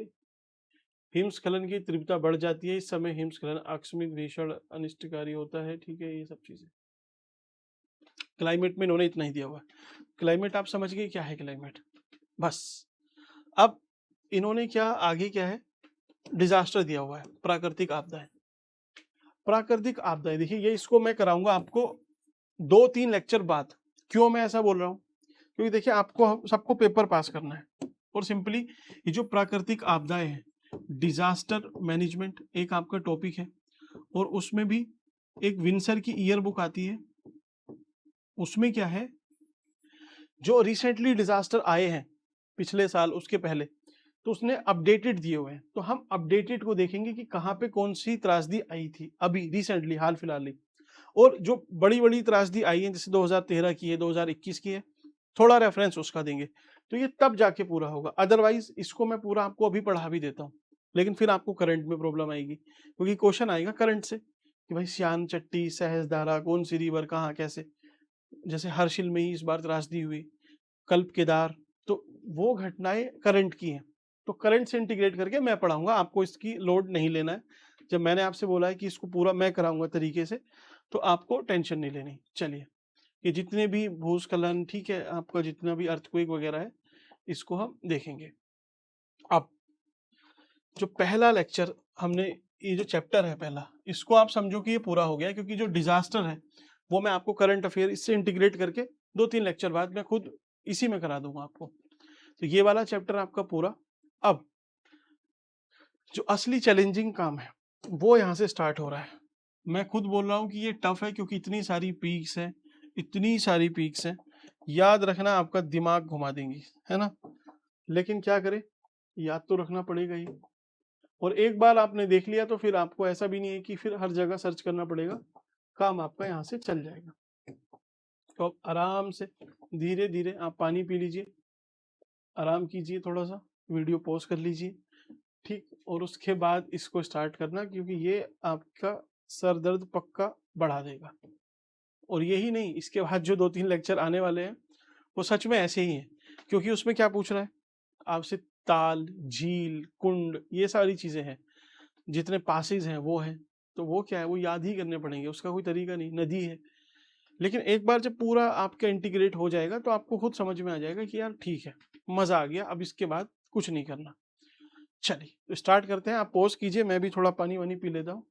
हिमस्खलन की तीव्रता बढ़ जाती है। इस समय हिमस्खलन आकस्मिक, भीषण, अनिष्टकारी होता है, ठीक है। ये सब चीजें क्लाइमेट में इन्होंने इतना ही दिया हुआ है। क्लाइमेट आप समझ गए क्या है क्लाइमेट, बस। अब इन्होंने क्या आगे क्या है, डिजास्टर दिया हुआ है, प्राकृतिक आपदाएं। प्राकृतिक आपदाएं देखिए, ये इसको मैं कराऊंगा आपको 2-3 लेक्चर बाद। क्यों मैं ऐसा बोल रहा हूँ? क्योंकि देखिए आपको सबको पेपर पास करना है, और सिंपली ये जो प्राकृतिक आपदाएं हैं, डिजास्टर मैनेजमेंट एक आपका टॉपिक है, और उसमें भी एक विंसर की ईयर बुक आती है। उसमें क्या है, जो रिसेंटली डिजास्टर आए हैं पिछले साल, उसके पहले, तो उसने अपडेटेड दिए हुए हैं। तो हम अपडेटेड को देखेंगे कि कहाँ पे कौन सी त्रासदी आई थी अभी रिसेंटली, हाल फिलहाल ही। और जो बड़ी बड़ी त्रासदी आई है, जैसे 2013 की है, 2021 की है, थोड़ा रेफरेंस उसका देंगे, तो ये तब जाके पूरा होगा। अदरवाइज इसको मैं पूरा आपको अभी पढ़ा भी देता हूँ, लेकिन फिर आपको करंट में प्रॉब्लम आएगी, क्योंकि क्वेश्चन आएगा करंट से कि भाई सियान चट्टी, सहजधारा, कौन सी रिवर कहाँ कैसे। जैसे हर्षिल में ही इस बार त्रासदी हुई, कल्प केदार, तो वो घटनाएं करंट की हैं। तो करंट से इंटीग्रेट करके मैं पढ़ाऊंगा, आपको इसकी लोड नहीं लेना है। जब मैंने आपसे बोला है कि इसको पूरा मैं कराऊंगा तरीके से, तो आपको टेंशन नहीं लेनी। चलिए, ये जितने भी भूस्खलन, ठीक है, आपका जितना भी अर्थक्वेक वगैरह है, इसको हम देखेंगे। अब जो पहला लेक्चर हमने, ये जो चैप्टर है पहला, इसको आप समझो कि ये पूरा हो गया, क्योंकि जो डिजास्टर है वो मैं आपको करंट अफेयर इससे इंटीग्रेट करके 2-3 लेक्चर बाद मैं खुद इसी में करा दूंगा आपको। तो ये वाला चैप्टर आपका पूरा। अब जो असली चैलेंजिंग काम है वो यहाँ से स्टार्ट हो रहा है। मैं खुद बोल रहा हूँ कि ये टफ है, क्योंकि इतनी सारी पीक्स हैं, इतनी सारी पीक्स हैं, याद रखना आपका दिमाग घुमा देंगी, है ना। लेकिन क्या करें, याद तो रखना पड़ेगा ही। और एक बार आपने देख लिया तो फिर आपको ऐसा भी नहीं है कि फिर हर जगह सर्च करना पड़ेगा, काम आपका यहाँ से चल जाएगा। तो अब आराम से धीरे धीरे आप पानी पी लीजिए, आराम कीजिए, थोड़ा सा वीडियो पॉज कर लीजिए, ठीक। और उसके बाद इसको स्टार्ट करना, क्योंकि ये आपका सर दर्द पक्का बढ़ा देगा। और यही नहीं, इसके बाद जो 2-3 लेक्चर आने वाले हैं वो सच में ऐसे ही है, क्योंकि उसमें क्या पूछ रहा है आपसे, ताल, झील, कुंड, ये सारी चीजें हैं, जितने पासेज हैं वो हैं, तो वो क्या है, वो याद ही करने पड़ेंगे, उसका कोई तरीका नहीं, नदी है। लेकिन एक बार जब पूरा आपका इंटीग्रेट हो जाएगा तो आपको खुद समझ में आ जाएगा कि यार ठीक है, मजा आ गया, अब इसके बाद कुछ नहीं करना। चलिए तो स्टार्ट करते हैं, आप पॉज कीजिए, मैं भी थोड़ा पानी वानी पी लेता हूँ।